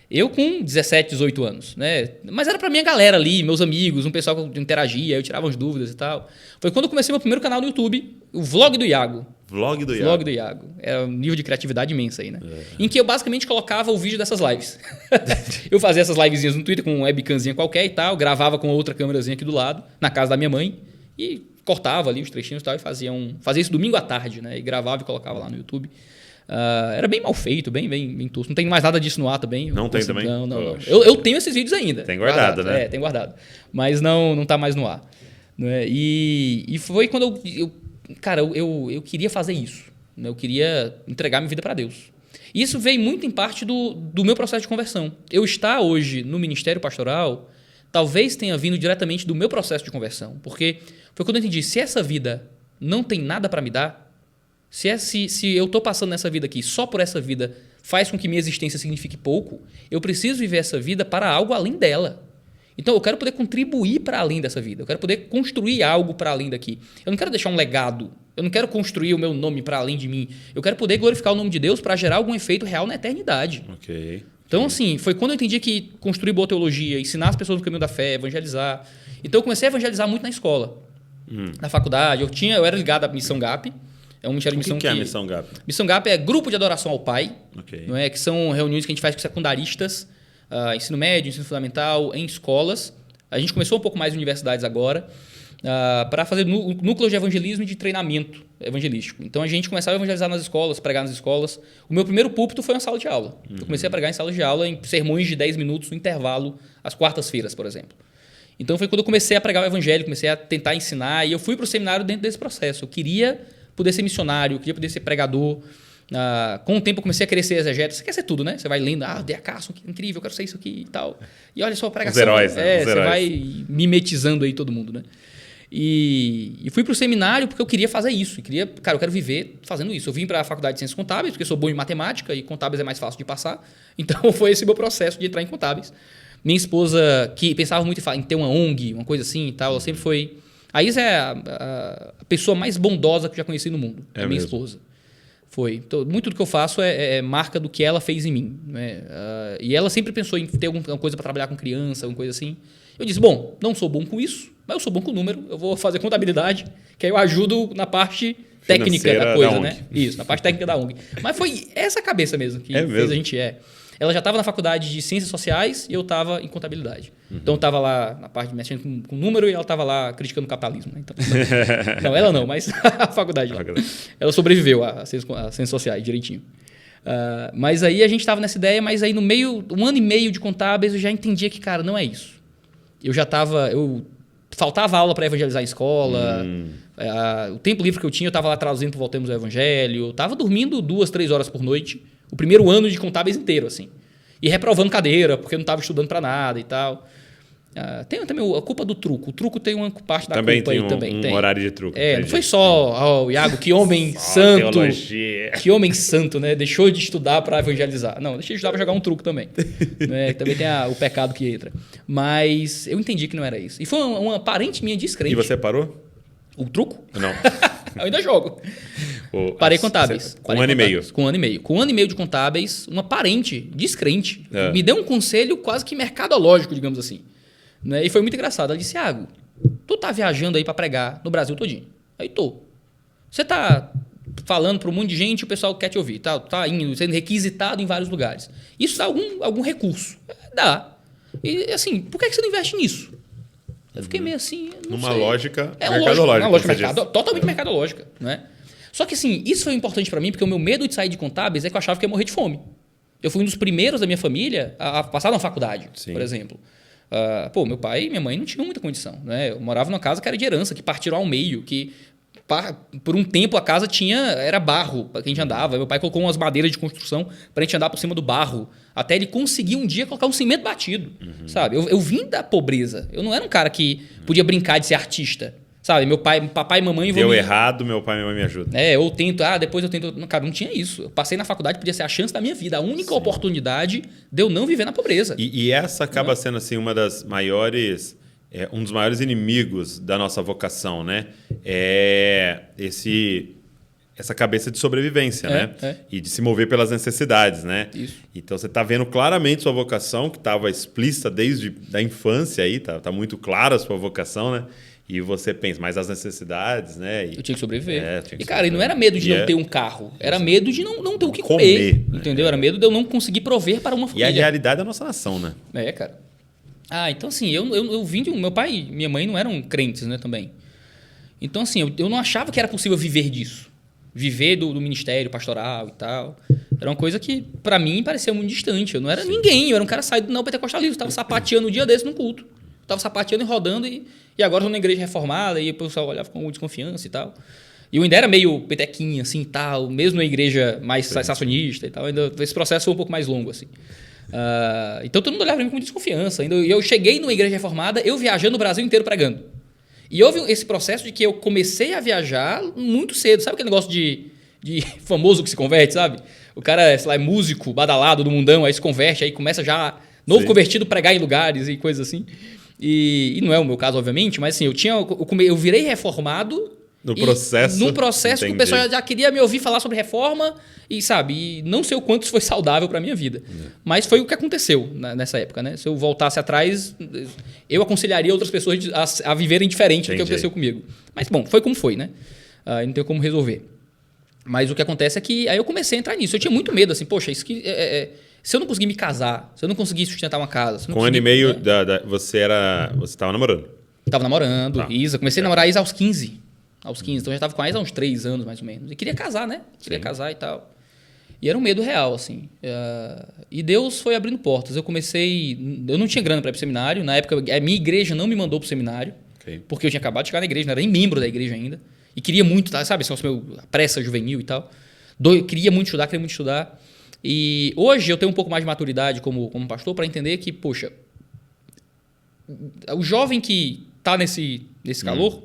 Eu com 17, 18 anos, né? Mas era pra minha galera ali, meus amigos, um pessoal que eu interagia, eu tirava as dúvidas e tal. Foi quando eu comecei meu primeiro canal no YouTube, o Vlog do Iago. Vlog do Iago. Era um nível de criatividade imensa aí, né? Em que eu basicamente colocava o vídeo dessas lives. Eu fazia essas livezinhas no Twitter com uma webcamzinha qualquer e tal, gravava com outra câmerazinha aqui do lado, na casa da minha mãe, e cortava ali os trechinhos e tal, e fazia isso domingo à tarde, né? E gravava e colocava lá no YouTube. Era bem mal feito, bem tosco. Não tem mais nada disso no ar também. Não tem também? Não. Eu tenho esses vídeos ainda. Tem guardado, né? Tem guardado. Mas não tá mais no ar. Né? E foi quando eu queria fazer isso. Né? Eu queria entregar minha vida para Deus. E isso veio muito em parte do meu processo de conversão. Eu estar hoje no ministério pastoral talvez tenha vindo diretamente do meu processo de conversão. Porque foi quando eu entendi, se essa vida não tem nada para me dar, se eu estou passando nessa vida aqui, só por essa vida faz com que minha existência signifique pouco, eu preciso viver essa vida para algo além dela. Então eu quero poder contribuir para além dessa vida, eu quero poder construir algo para além daqui. Eu não quero deixar um legado, eu não quero construir o meu nome para além de mim, eu quero poder glorificar o nome de Deus para gerar algum efeito real na eternidade. Então assim, foi quando eu entendi que construir boa teologia, ensinar as pessoas no caminho da fé, evangelizar. Então eu comecei a evangelizar muito na escola, na faculdade. Eu era ligado à Missão GAP. É um ministério de missão que é a Missão GAP? Missão GAP é grupo de adoração ao Pai, não é? Que são reuniões que a gente faz com secundaristas, ensino médio, ensino fundamental, em escolas. A gente começou um pouco mais em universidades agora, para fazer núcleos de evangelismo e de treinamento evangelístico. Então a gente começava a evangelizar nas escolas, pregar nas escolas. O meu primeiro púlpito foi uma sala de aula. Eu comecei a pregar em salas de aula, em sermões de 10 minutos no intervalo, às quartas-feiras, por exemplo. Então foi quando eu comecei a pregar o evangelho, comecei a tentar ensinar, e eu fui para o seminário dentro desse processo. Eu queria poder ser missionário, eu queria poder ser pregador. Com o tempo eu comecei a querer ser exegeta. Você quer ser tudo, né? Você vai lendo, D.A. incrível, eu quero ser isso aqui e tal. E olha só a pregação. Os heróis, né? Você vai mimetizando aí todo mundo, né? E fui para o seminário porque eu queria fazer isso. Eu quero viver fazendo isso. Eu vim para a faculdade de Ciências Contábeis, porque eu sou bom em matemática e contábeis é mais fácil de passar. Então foi esse o meu processo de entrar em contábeis. Minha esposa, que pensava muito em ter uma ONG, uma coisa assim e tal, ela sempre foi... A Isa é a pessoa mais bondosa que eu já conheci no mundo. É minha esposa. Foi. Então, muito do que eu faço é marca do que ela fez em mim. Né? E ela sempre pensou em ter alguma coisa para trabalhar com criança, alguma coisa assim. Eu disse, bom, não sou bom com isso, mas eu sou bom com número. Eu vou fazer contabilidade, que aí eu ajudo na parte técnica da coisa. Né? Isso, na parte técnica da ONG. Mas foi essa cabeça mesmo que fez a gente Ela já estava na faculdade de Ciências Sociais e eu estava em Contabilidade. Então, eu estava lá na parte de mexendo com número e ela estava lá criticando o capitalismo. Né? Então, não, ela não, mas a faculdade lá. Ela sobreviveu a Ciências Sociais direitinho. Mas aí a gente estava nessa ideia, mas aí no meio, 1 ano e meio de contábeis, eu já entendia que, cara, não é isso. Faltava aula para evangelizar em escola. O tempo livre que eu tinha, eu estava lá traduzindo para Voltemos ao Evangelho. Eu estava dormindo 2, 3 horas por noite. O primeiro ano de contábeis inteiro, assim. E reprovando cadeira, porque eu não estava estudando para nada e tal. Tem também a culpa do truco. O truco tem uma parte da também culpa tem aí. Também tem horário de truco. Não foi só, Iago, que homem santo. Teologia. Que homem santo, né? Deixou de estudar para evangelizar. Não, deixei de estudar para jogar um truco também. Né? Também tem o pecado que entra. Mas eu entendi que não era isso. E foi uma parente minha descrente. E você parou? O truco? Não. Eu ainda jogo. Parei contábeis. Com 1 ano e meio. Com 1 ano e meio. Com 1 ano e meio de contábeis, uma parente descrente me deu um conselho quase que mercadológico, digamos assim. Né? E foi muito engraçado. Ela disse, Iago, tu tá viajando aí para pregar no Brasil todinho. Aí tô. Você tá falando para um monte de gente, o pessoal quer te ouvir. Tá indo, sendo requisitado em vários lugares. Isso dá algum recurso. Dá. E assim, por que você não investe nisso? Eu fiquei meio assim, numa lógica mercadológica. Uma lógica totalmente mercadológica. Né? Só que assim, isso foi importante para mim, porque o meu medo de sair de contábeis é que eu achava que ia morrer de fome. Eu fui um dos primeiros da minha família a passar na faculdade, por exemplo. Meu pai e minha mãe não tinham muita condição. Né? Eu morava numa casa que era de herança, que partiram ao meio, que por um tempo a casa era barro para quem a gente andava. Meu pai colocou umas madeiras de construção para a gente andar por cima do barro, até ele conseguir um dia colocar um cimento batido. Sabe? Eu vim da pobreza. Eu não era um cara que podia brincar de ser artista. Sabe? Papai e mamãe... Deu errado, meu pai e minha mãe me ajudam. Eu tento... depois eu tento... Cara, não tinha isso. Eu passei na faculdade, podia ser a chance da minha vida. A única oportunidade de eu não viver na pobreza. E essa acaba sendo assim uma das maiores... um dos maiores inimigos da nossa vocação, né? Essa cabeça de sobrevivência, né? E de se mover pelas necessidades, né? Isso. Então você está vendo claramente sua vocação, que estava explícita desde a infância aí, tá muito clara a sua vocação, né? E você pensa, mas as necessidades, né? Eu tinha que sobreviver. E não era medo de não ter um carro, era medo de não ter o que comer, entendeu? Era medo de eu não conseguir prover para uma família. E a realidade da nossa nação, né? Cara. Então assim, eu vim de... Meu pai e minha mãe não eram crentes, né, também. Então assim, eu não achava que era possível viver disso. viver do ministério pastoral e tal. Era uma coisa que, para mim, parecia muito distante. Eu não era ninguém, eu era um cara saído do neopentecostalismo. Estava sapateando um dia desse num culto. Estava sapateando e rodando e agora estou na igreja reformada e o pessoal olhava com desconfiança e tal. E eu ainda era meio petequinha, assim, e tal, mesmo na igreja mais sensacionista e tal. Ainda, esse processo foi um pouco mais longo, assim. Então todo mundo olhava para mim com desconfiança. Eu cheguei numa igreja reformada, eu viajando o Brasil inteiro pregando. E houve esse processo de que eu comecei a viajar muito cedo. Sabe aquele negócio de famoso que se converte, sabe? O cara, sei lá, é músico, badalado do mundão, aí se converte, aí começa já, novo convertido, pregar em lugares e coisas assim. E não é o meu caso, obviamente, mas assim, eu virei reformado. No processo que o pessoal já queria me ouvir falar sobre reforma e, sabe, e não sei o quanto isso foi saudável para a minha vida. Mas foi o que aconteceu nessa época, né? Se eu voltasse atrás, eu aconselharia outras pessoas a viverem diferente do que aconteceu comigo. Mas, bom, foi como foi, né? Não tem como resolver. Mas o que acontece é que aí eu comecei a entrar nisso. Eu tinha muito medo, assim, poxa, isso que se eu não conseguir me casar, se eu não conseguir sustentar uma casa... Com um ano e meio, você estava namorando? Estava namorando, Isa. Comecei a namorar a Isa aos 15. Então já estava com a Isa há uns 3 anos, mais ou menos. E queria casar, né? Queria casar e tal. E era um medo real, assim. E Deus foi abrindo portas. Eu não tinha grana para ir para o seminário. Na época, a minha igreja não me mandou para o seminário. Porque eu tinha acabado de chegar na igreja, não era nem membro da igreja ainda. E queria muito, sabe? Meu pressa juvenil e tal. Queria muito estudar. E hoje eu tenho um pouco mais de maturidade como pastor para entender que, poxa, o jovem que está nesse calor,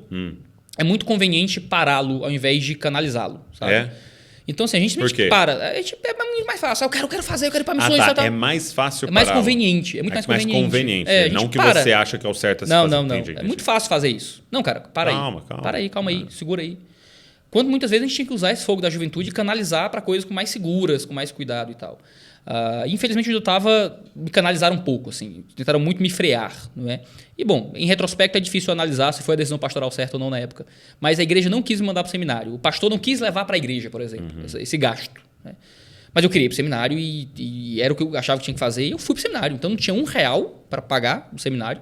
é muito conveniente pará-lo ao invés de canalizá-lo, sabe? Então, assim, a gente para. É muito mais fácil. Eu quero fazer, eu quero ir para missões. É mais fácil parar. É mais conveniente. É muito mais conveniente. Não que você acha que é o certo a se fazer. Não. É muito fácil fazer isso. Não, cara, calma aí, segura aí. Quando muitas vezes a gente tinha que usar esse fogo da juventude e canalizar para coisas mais seguras, com mais cuidado e tal. Infelizmente, onde eu estava, me canalizaram um pouco, assim, tentaram muito me frear, não é? E, bom, em retrospecto é difícil analisar se foi a decisão pastoral certa ou não na época, mas a igreja não quis me mandar para o seminário, o pastor não quis levar para a igreja, por exemplo, esse gasto, né? Mas eu queria ir para o seminário e era o que eu achava que tinha que fazer e eu fui para o seminário, então não tinha R$1 para pagar o seminário.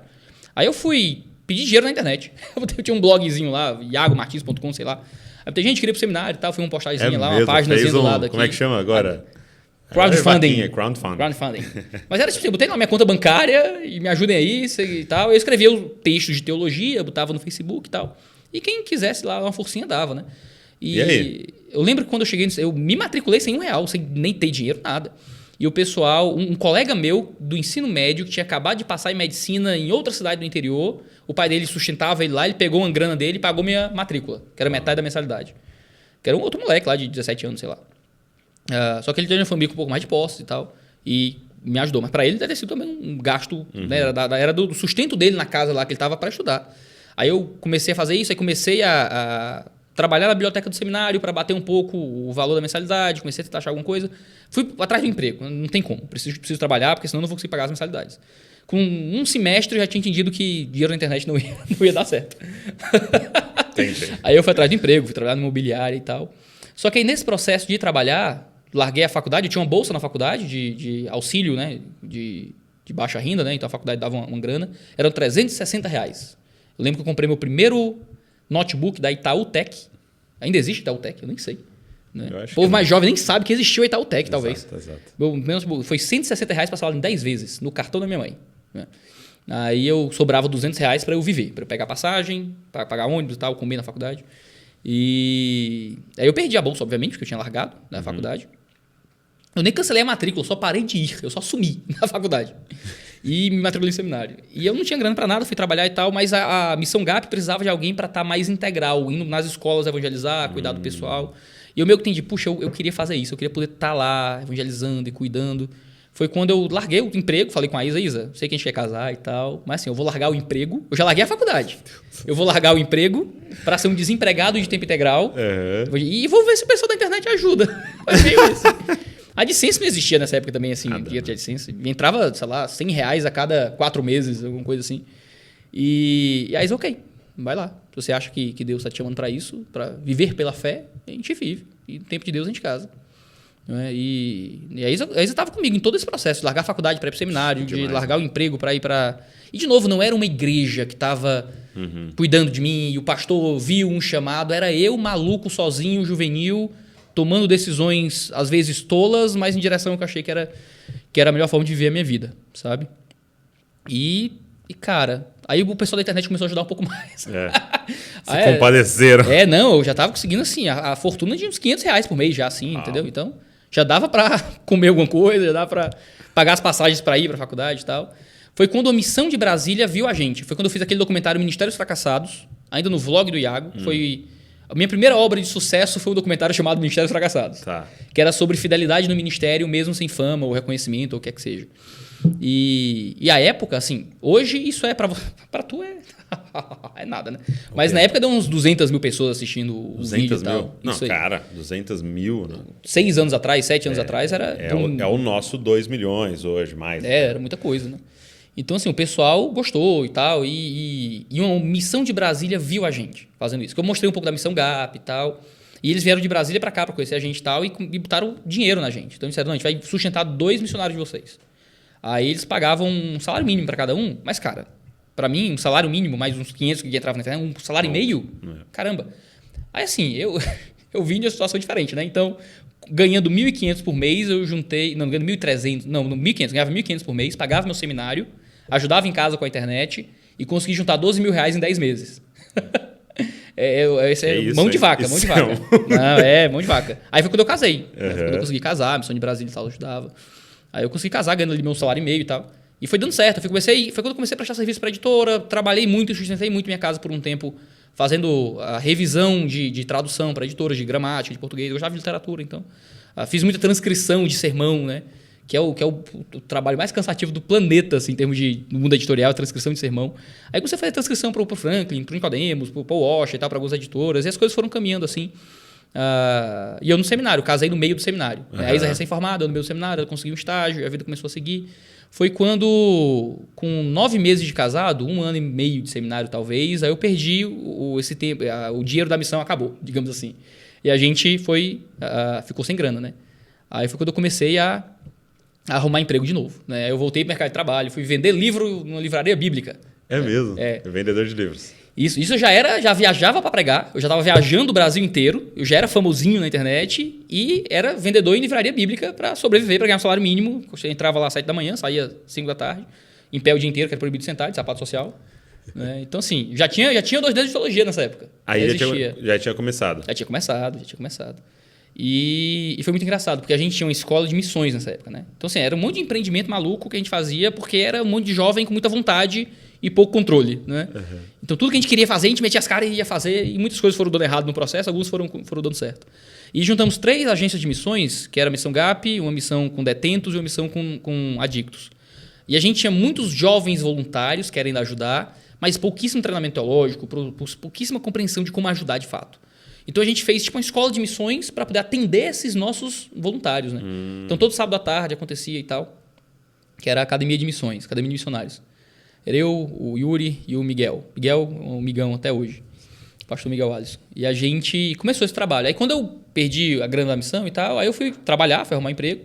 Aí eu fui pedir dinheiro na internet, eu tinha um blogzinho lá, iagomartins.com, sei lá. Aí tem gente que queria ir para o seminário e tal, foi uma postagemzinha lá, uma páginazinha do lado aqui. Como é que chama agora? Crowdfunding. Crowdfunding. Mas era tipo, eu botei na minha conta bancária e me ajudem aí e tal. Eu escrevia os textos de teologia, botava no Facebook e tal. E quem quisesse lá uma forcinha dava, né? E aí? Eu lembro que quando eu cheguei, eu me matriculei sem R$1, sem nem ter dinheiro, nada. E o pessoal, um colega meu do ensino médio, que tinha acabado de passar em medicina em outra cidade do interior, o pai dele sustentava ele lá, ele pegou uma grana dele e pagou minha matrícula, que era metade da mensalidade. Que era um outro moleque lá de 17 anos, sei lá. Só que ele tinha uma família com um pouco mais de posse e tal, e me ajudou. Mas para ele deve ter sido também um gasto, né? Era do sustento dele na casa lá que ele estava para estudar. Aí eu comecei a fazer isso, aí comecei a trabalhar na biblioteca do seminário para bater um pouco o valor da mensalidade, comecei a tentar achar alguma coisa. Fui atrás do emprego, não tem como, preciso trabalhar, porque senão não vou conseguir pagar as mensalidades. Com um semestre eu já tinha entendido que dinheiro na internet não ia dar certo. Entendi. Aí eu fui atrás do emprego, fui trabalhar no imobiliário e tal. Só que aí nesse processo de trabalhar, larguei a faculdade, eu tinha uma bolsa na faculdade de auxílio, né, de baixa renda, né, então a faculdade dava uma grana, eram R$360. Eu lembro que eu comprei meu primeiro notebook da Itautec, ainda existe Itautec? Eu nem sei. Né? O povo mais jovem nem sabe que existiu a Itautec, talvez. Exato. Foi R$160 parcelado em 10 vezes, no cartão da minha mãe. Né? Aí eu sobrava R$200 para eu viver, para eu pegar passagem, para pagar ônibus e tal, comer na faculdade. E aí eu perdi a bolsa, obviamente, porque eu tinha largado na faculdade. Eu nem cancelei a matrícula, eu só parei de ir, eu só sumi na faculdade. E me matriculei em seminário. E eu não tinha grana para nada, fui trabalhar e tal, mas a Missão GAP precisava de alguém para estar mais integral, indo nas escolas evangelizar, cuidar do pessoal. E eu meio que entendi, puxa, eu queria fazer isso, eu queria poder estar lá evangelizando e cuidando. Foi quando eu larguei o emprego, falei com a Isa, sei que a gente quer casar e tal, mas assim, eu vou largar o emprego, eu já larguei a faculdade. Eu vou largar o emprego para ser um desempregado de tempo integral e vou ver se o pessoal da internet ajuda. Foi meio isso. A AdSense não existia nessa época também, assim, dinheiro de AdSense. Entrava, sei lá, R$100 a cada 4 meses, alguma coisa assim. E aí, ok, vai lá. Se você acha que Deus está te chamando para isso, para viver pela fé, a gente vive. E no tempo de Deus a gente casa. Né? E a Isa estava comigo em todo esse processo, de largar a faculdade para ir para o seminário, de largar o emprego para ir para... E, de novo, não era uma igreja que estava cuidando de mim e o pastor viu um chamado, era eu, maluco, sozinho, juvenil, tomando decisões, às vezes tolas, mas em direção ao que eu achei que era a melhor forma de viver a minha vida, sabe? E cara, aí o pessoal da internet começou a ajudar um pouco mais. Se compadeceram. Não, eu já estava conseguindo, assim, a fortuna de uns R$500 por mês já, assim, entendeu? Então, já dava para comer alguma coisa, já dava para pagar as passagens para ir para a faculdade e tal. Foi quando a Missão de Brasília viu a gente. Foi quando eu fiz aquele documentário Ministérios Fracassados, ainda no vlog do Iago. Foi... A minha primeira obra de sucesso foi um documentário chamado Ministérios Fracassados. Tá. Que era sobre fidelidade no ministério, mesmo sem fama ou reconhecimento ou o que é que seja. E a época, assim, hoje isso é para tu é nada, né? Mas na época deu uns 200 mil pessoas assistindo o vídeo e tal. Não, cara, 200 mil... Não. 6 anos atrás, 7 anos atrás era... É o nosso 2 milhões hoje, mais. Era muita coisa, né? Então, assim, o pessoal gostou e tal, e uma Missão de Brasília viu a gente fazendo isso. Eu mostrei um pouco da Missão GAP e tal, e eles vieram de Brasília para cá para conhecer a gente e tal, e botaram dinheiro na gente. Então, eles disseram, não, a gente vai sustentar 2 missionários de vocês. Aí eles pagavam um salário mínimo para cada um, mas, cara, para mim, um salário mínimo, mais uns 500 que entravam na internet, um salário e meio, caramba. Aí, assim, eu vim de uma situação diferente, né? Então, ganhando 1.500 por mês, eu juntei... Não, ganhando 1.300... Não, 1.500. Ganhava 1.500 por mês, pagava meu seminário, ajudava em casa com a internet e consegui juntar R$12 mil em 10 meses. Mão de vaca, mão de vaca. Não, mão de vaca. Aí foi quando eu casei. Foi quando eu consegui casar, a Missão de Brasília e tal, eu ajudava. Aí eu consegui casar, ganhando ali meu salário e meio e tal. E foi dando certo. Foi quando eu comecei a prestar serviço para editora, trabalhei muito, sustentei muito minha casa por um tempo, fazendo a revisão de tradução para editoras, de gramática, de português. Eu gostava de literatura, então. Fiz muita transcrição de sermão, né? Que é o trabalho mais cansativo do planeta, assim, em termos do mundo editorial, transcrição de sermão. Aí comecei a fazer transcrição para o Franklin, para o Nicodemus, para o Paul Washer e tal, para algumas editoras, e as coisas foram caminhando assim. E eu no seminário, casei no meio do seminário. A Isa recém-formada, no meio do seminário, eu consegui um estágio, a vida começou a seguir. Foi quando, com 9 meses de casado, 1 ano e meio de seminário talvez, aí eu perdi esse tempo, o dinheiro da missão acabou, digamos assim. E a gente ficou sem grana, né? Aí foi quando eu comecei a arrumar emprego de novo, né? Eu voltei para o mercado de trabalho, fui vender livro numa livraria bíblica. É mesmo? Vendedor de livros. Isso eu já viajava para pregar, eu já estava viajando o Brasil inteiro, eu já era famosinho na internet e era vendedor em livraria bíblica para sobreviver, para ganhar um salário mínimo. Eu entrava lá às 7 da manhã, saía 5 da tarde, em pé o dia inteiro, que era proibido sentar, de sapato social. Né? Então, assim, já tinha 2 dedos de teologia nessa época. Aí já tinha começado. Já tinha começado. E foi muito engraçado, porque a gente tinha uma escola de missões nessa época, né? Então, assim, era um monte de empreendimento maluco que a gente fazia, porque era um monte de jovem com muita vontade e pouco controle, né? Então, tudo que a gente queria fazer, a gente metia as caras e ia fazer, e muitas coisas foram dando errado no processo, algumas foram dando certo. E juntamos 3 agências de missões, que era a Missão GAP, uma missão com detentos e uma missão com adictos. E a gente tinha muitos jovens voluntários querendo ajudar, mas pouquíssimo treinamento teológico, pouquíssima compreensão de como ajudar de fato. Então a gente fez tipo uma escola de missões para poder atender esses nossos voluntários, né? Então todo sábado à tarde acontecia e tal, que era a Academia de Missões, Academia de Missionários. Era eu, o Yuri e o Miguel. Miguel, o Migão até hoje. O pastor Miguel Alisson. E a gente começou esse trabalho. Aí quando eu perdi a grana da missão e tal, aí eu fui trabalhar, fui arrumar emprego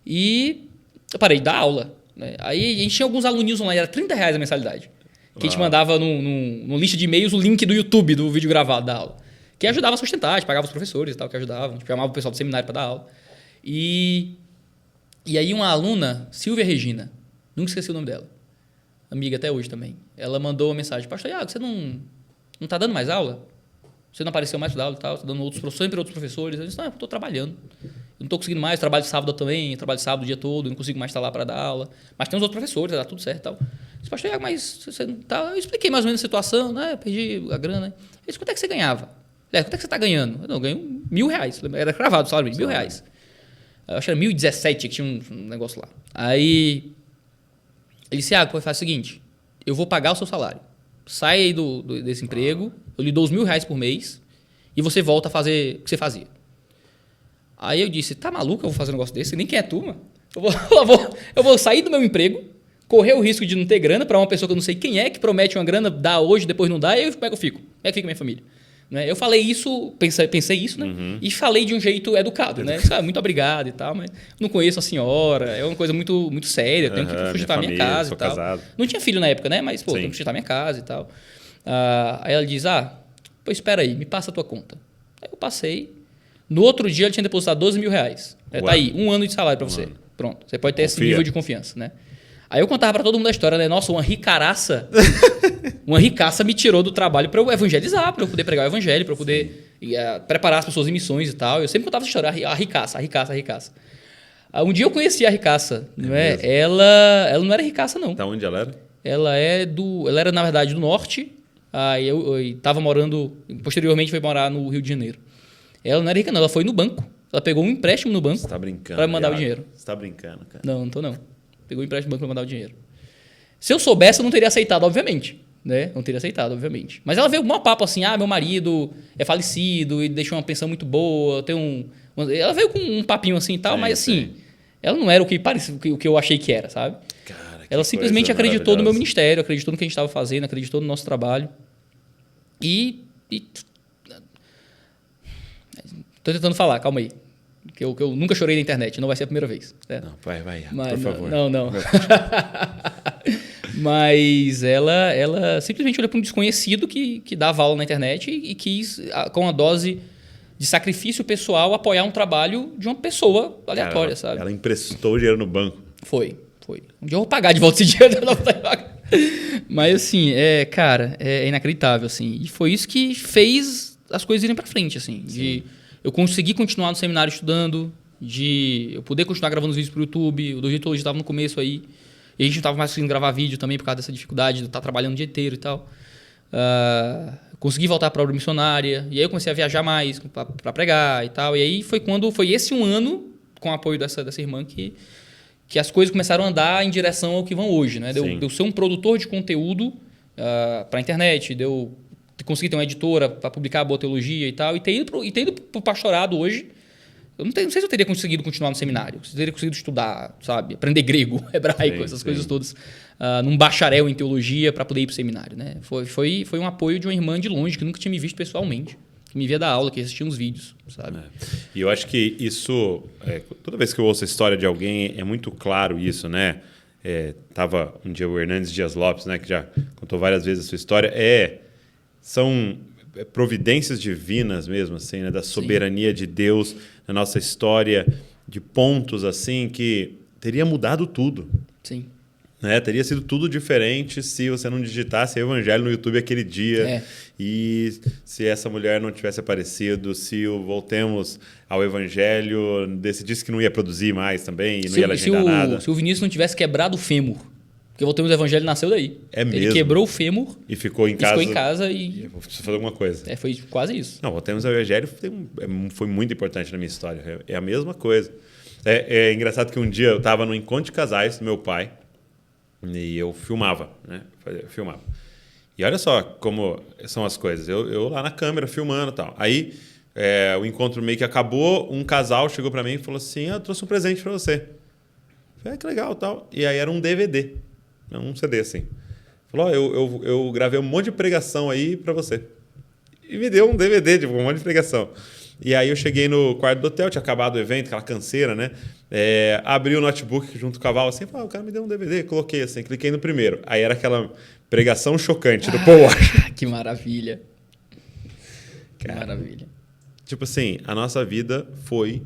e eu parei de dar aula, né? Aí a gente tinha alguns aluninhos online, era R$30 a mensalidade. Que a gente mandava no lista de e-mails o link do YouTube do vídeo gravado da aula. Que ajudava a sustentar, a gente pagava os professores e tal, que ajudavam. A gente chamava o pessoal do seminário para dar aula. E aí uma aluna, Silvia Regina, nunca esqueci o nome dela, amiga até hoje também, ela mandou uma mensagem: pastor Iago, você não está dando mais aula? Você não apareceu mais para dar aula e tal? Está dando sempre outros professores? Eu disse: não, eu estou trabalhando. Eu não estou conseguindo mais, trabalho de sábado também, trabalho de sábado o dia todo, não consigo mais estar lá para dar aula. Mas tem uns outros professores, dá tudo certo e tal. Eu disse: pastor Iago, mas você não tá... Eu expliquei mais ou menos a situação, né? Eu perdi a grana. Eu disse: quanto é que você ganhava? Quanto é que você está ganhando? Eu ganho R$1.000. Era cravado o salário, R$1.000. Eu acho que era 1.017, que tinha um negócio lá. Aí ele disse: faz o seguinte, eu vou pagar o seu salário. Sai aí desse emprego, eu lhe dou os R$1.000 por mês e você volta a fazer o que você fazia. Aí eu disse: tá maluco, eu vou fazer um negócio desse? Nem quem é tu, mano. Eu vou sair do meu emprego, correr o risco de não ter grana para uma pessoa que eu não sei quem é, que promete uma grana, dá hoje, depois não dá, e aí como é que eu fico? Como é que fica minha família? Né? Eu falei isso, pensei isso, né? E falei de um jeito educado, né? Muito obrigado e tal, mas não conheço a senhora, é uma coisa muito, muito séria, eu tenho que sustentar minha casa e tal. Casado. Não tinha filho na época, né? Mas, tenho que sustentar minha casa e tal. Aí ela diz, pois espera aí, me passa a tua conta. Aí eu passei. No outro dia, ele tinha depositado R$12.000. Tá aí, 1 ano de salário para você. Pronto, você pode ter esse nível de confiança, né? Aí eu contava para todo mundo a história, né? Nossa, uma ricaça me tirou do trabalho para eu evangelizar, para eu poder pregar o evangelho, para eu poder preparar as pessoas em missões e tal. Eu sempre contava essa história, a ricaça. Um dia eu conheci a ricaça, não é? Ela não era ricaça, não. Da onde ela era? Ela era, na verdade, do norte. Aí eu estava morando, posteriormente foi morar no Rio de Janeiro. Ela não era rica, não. Ela foi no banco. Ela pegou um empréstimo no banco. Você tá brincando. Para mandar o dinheiro. Você tá brincando, cara. Não tô não. Pegou um empréstimo no banco para mandar o dinheiro. Se eu soubesse, eu não teria aceitado, obviamente. Né? Não teria aceitado, obviamente. Mas ela veio com um papo assim, meu marido é falecido e deixou uma pensão muito boa. Ela veio com um papinho assim e tal, mas assim, ela não era o que parecia, o que eu achei que era, sabe? Cara, ela simplesmente acreditou no meu ministério, acreditou no que a gente estava fazendo, acreditou no nosso trabalho. Tô tentando falar, calma aí. Que eu nunca chorei na internet, não vai ser a primeira vez. Certo? Não, vai, mas, por favor. Não. Mas ela simplesmente olhou para um desconhecido que dava aula na internet e quis, com uma dose de sacrifício pessoal, apoiar um trabalho de uma pessoa aleatória, sabe? Ela emprestou dinheiro no banco. Foi. Um dia eu vou pagar de volta esse dinheiro. Mas assim, cara, é inacreditável, assim. E foi isso que fez as coisas irem para frente, assim. De eu conseguir continuar no seminário estudando, de eu poder continuar gravando os vídeos pro YouTube. O Dojo estava no começo aí. E a gente não estava mais conseguindo gravar vídeo também por causa dessa dificuldade de estar trabalhando o dia inteiro e tal. Consegui voltar para a obra missionária. E aí eu comecei a viajar mais para pregar e tal. E aí foi esse um ano, com o apoio dessa irmã, que as coisas começaram a andar em direção ao que vão hoje. Né? Deu ser um produtor de conteúdo para a internet, deu conseguir ter uma editora para publicar a Boa Teologia e tal. E ter ido para o pastorado hoje. Eu não sei se eu teria conseguido continuar no seminário, se eu teria conseguido estudar, sabe, aprender grego, hebraico, essas coisas todas, num bacharel em teologia para poder ir para o seminário. Né? Foi um apoio de uma irmã de longe, que nunca tinha me visto pessoalmente, que me via dar aula, que assistia uns vídeos, sabe? E eu acho que isso, toda vez que eu ouço a história de alguém, é muito claro isso, né? Tava um dia o Hernandes Dias Lopes, né, que já contou várias vezes a sua história, são providências divinas mesmo, assim, né? Da soberania de Deus na nossa história, de pontos assim que teria mudado tudo. Sim. Né? Teria sido tudo diferente se você não digitasse Evangelho no YouTube aquele dia e se essa mulher não tivesse aparecido, se o Voltemos ao Evangelho decidisse que não ia produzir mais também e não ia legendar nada. Se o Vinícius não tivesse quebrado o fêmur. Porque Voltemos ao Evangelho nasceu daí. Ele quebrou o fêmur e ficou em casa. E precisa fazer alguma coisa. Foi quase isso. Não, Voltemos ao Evangelho foi muito importante na minha história. É a mesma coisa. É engraçado que um dia eu estava no encontro de casais do meu pai e eu filmava, né? E olha só como são as coisas. Eu lá na câmera filmando e tal. Aí o encontro meio que acabou, um casal chegou para mim e falou assim, eu trouxe um presente para você. Eu falei, que legal tal. E aí era um DVD. Um CD assim. Falou, eu gravei um monte de pregação aí para você. E me deu um DVD, tipo, um monte de pregação. E aí eu cheguei no quarto do hotel, tinha acabado o evento, aquela canseira, né? Abri o notebook junto com o cavalo assim, falei, o cara me deu um DVD, coloquei assim, cliquei no primeiro. Aí era aquela pregação chocante do Paul Washer. Que maravilha. Cara, maravilha. Tipo assim, a nossa vida foi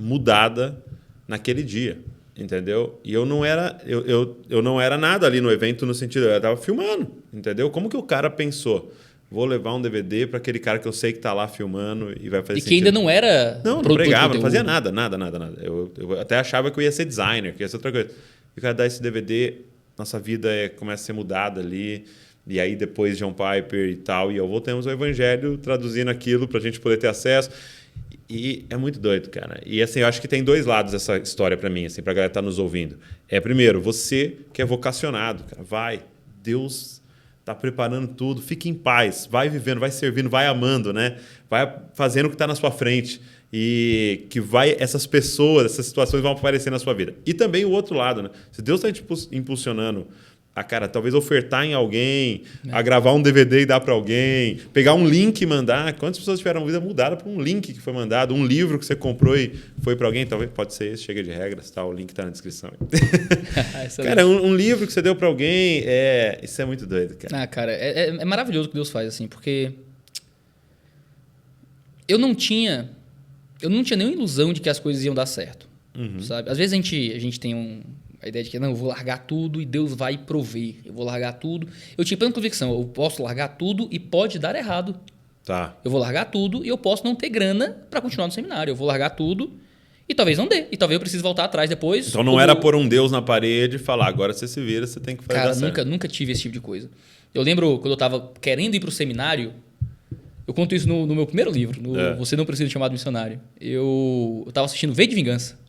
mudada naquele dia. Entendeu? E eu não era nada ali no evento no sentido, eu estava filmando, entendeu? Como que o cara pensou? Vou levar um DVD para aquele cara que eu sei que está lá filmando e vai fazer sentido. E que ainda não era não pregava, não fazia nada. Eu até achava que eu ia ser designer, que ia ser outra coisa. E o cara dá esse DVD, nossa vida começa a ser mudada ali, e aí depois John Piper e tal, e eu voltamos ao Evangelho traduzindo aquilo para a gente poder ter acesso. E é muito doido, cara. E assim, eu acho que tem dois lados essa história para mim, assim, para a galera que tá nos ouvindo. Primeiro, você que é vocacionado, cara, vai. Deus tá preparando tudo, fique em paz, vai vivendo, vai servindo, vai amando, né? Vai fazendo o que está na sua frente e que essas pessoas, essas situações vão aparecer na sua vida. E também o outro lado, né? Se Deus está te impulsionando cara, talvez ofertar em alguém, a gravar um DVD e dar para alguém, pegar um link e mandar. Quantas pessoas tiveram a vida mudada por um link que foi mandado, um livro que você comprou e foi para alguém? Talvez pode ser esse, chega de regras, tá? O link está na descrição. Cara, um livro que você deu para alguém, isso é muito doido, cara. Cara, é maravilhoso o que Deus faz, assim, porque eu não tinha nenhuma ilusão de que as coisas iam dar certo, sabe? Às vezes a gente tem a ideia de que não, eu vou largar tudo e Deus vai prover. Eu vou largar tudo. Eu tinha plena convicção, eu posso largar tudo e pode dar errado. Tá. Eu vou largar tudo e eu posso não ter grana para continuar no seminário. Eu vou largar tudo e talvez não dê. E talvez eu precise voltar atrás depois. Então não era pôr um Deus na parede e falar, agora você se vira, você tem que fazer. Cara, nunca tive esse tipo de coisa. Eu lembro quando eu estava querendo ir para o seminário, eu conto isso no meu primeiro livro, Você Não Precisa de Chamado Missionário. Eu estava assistindo V de Vingança.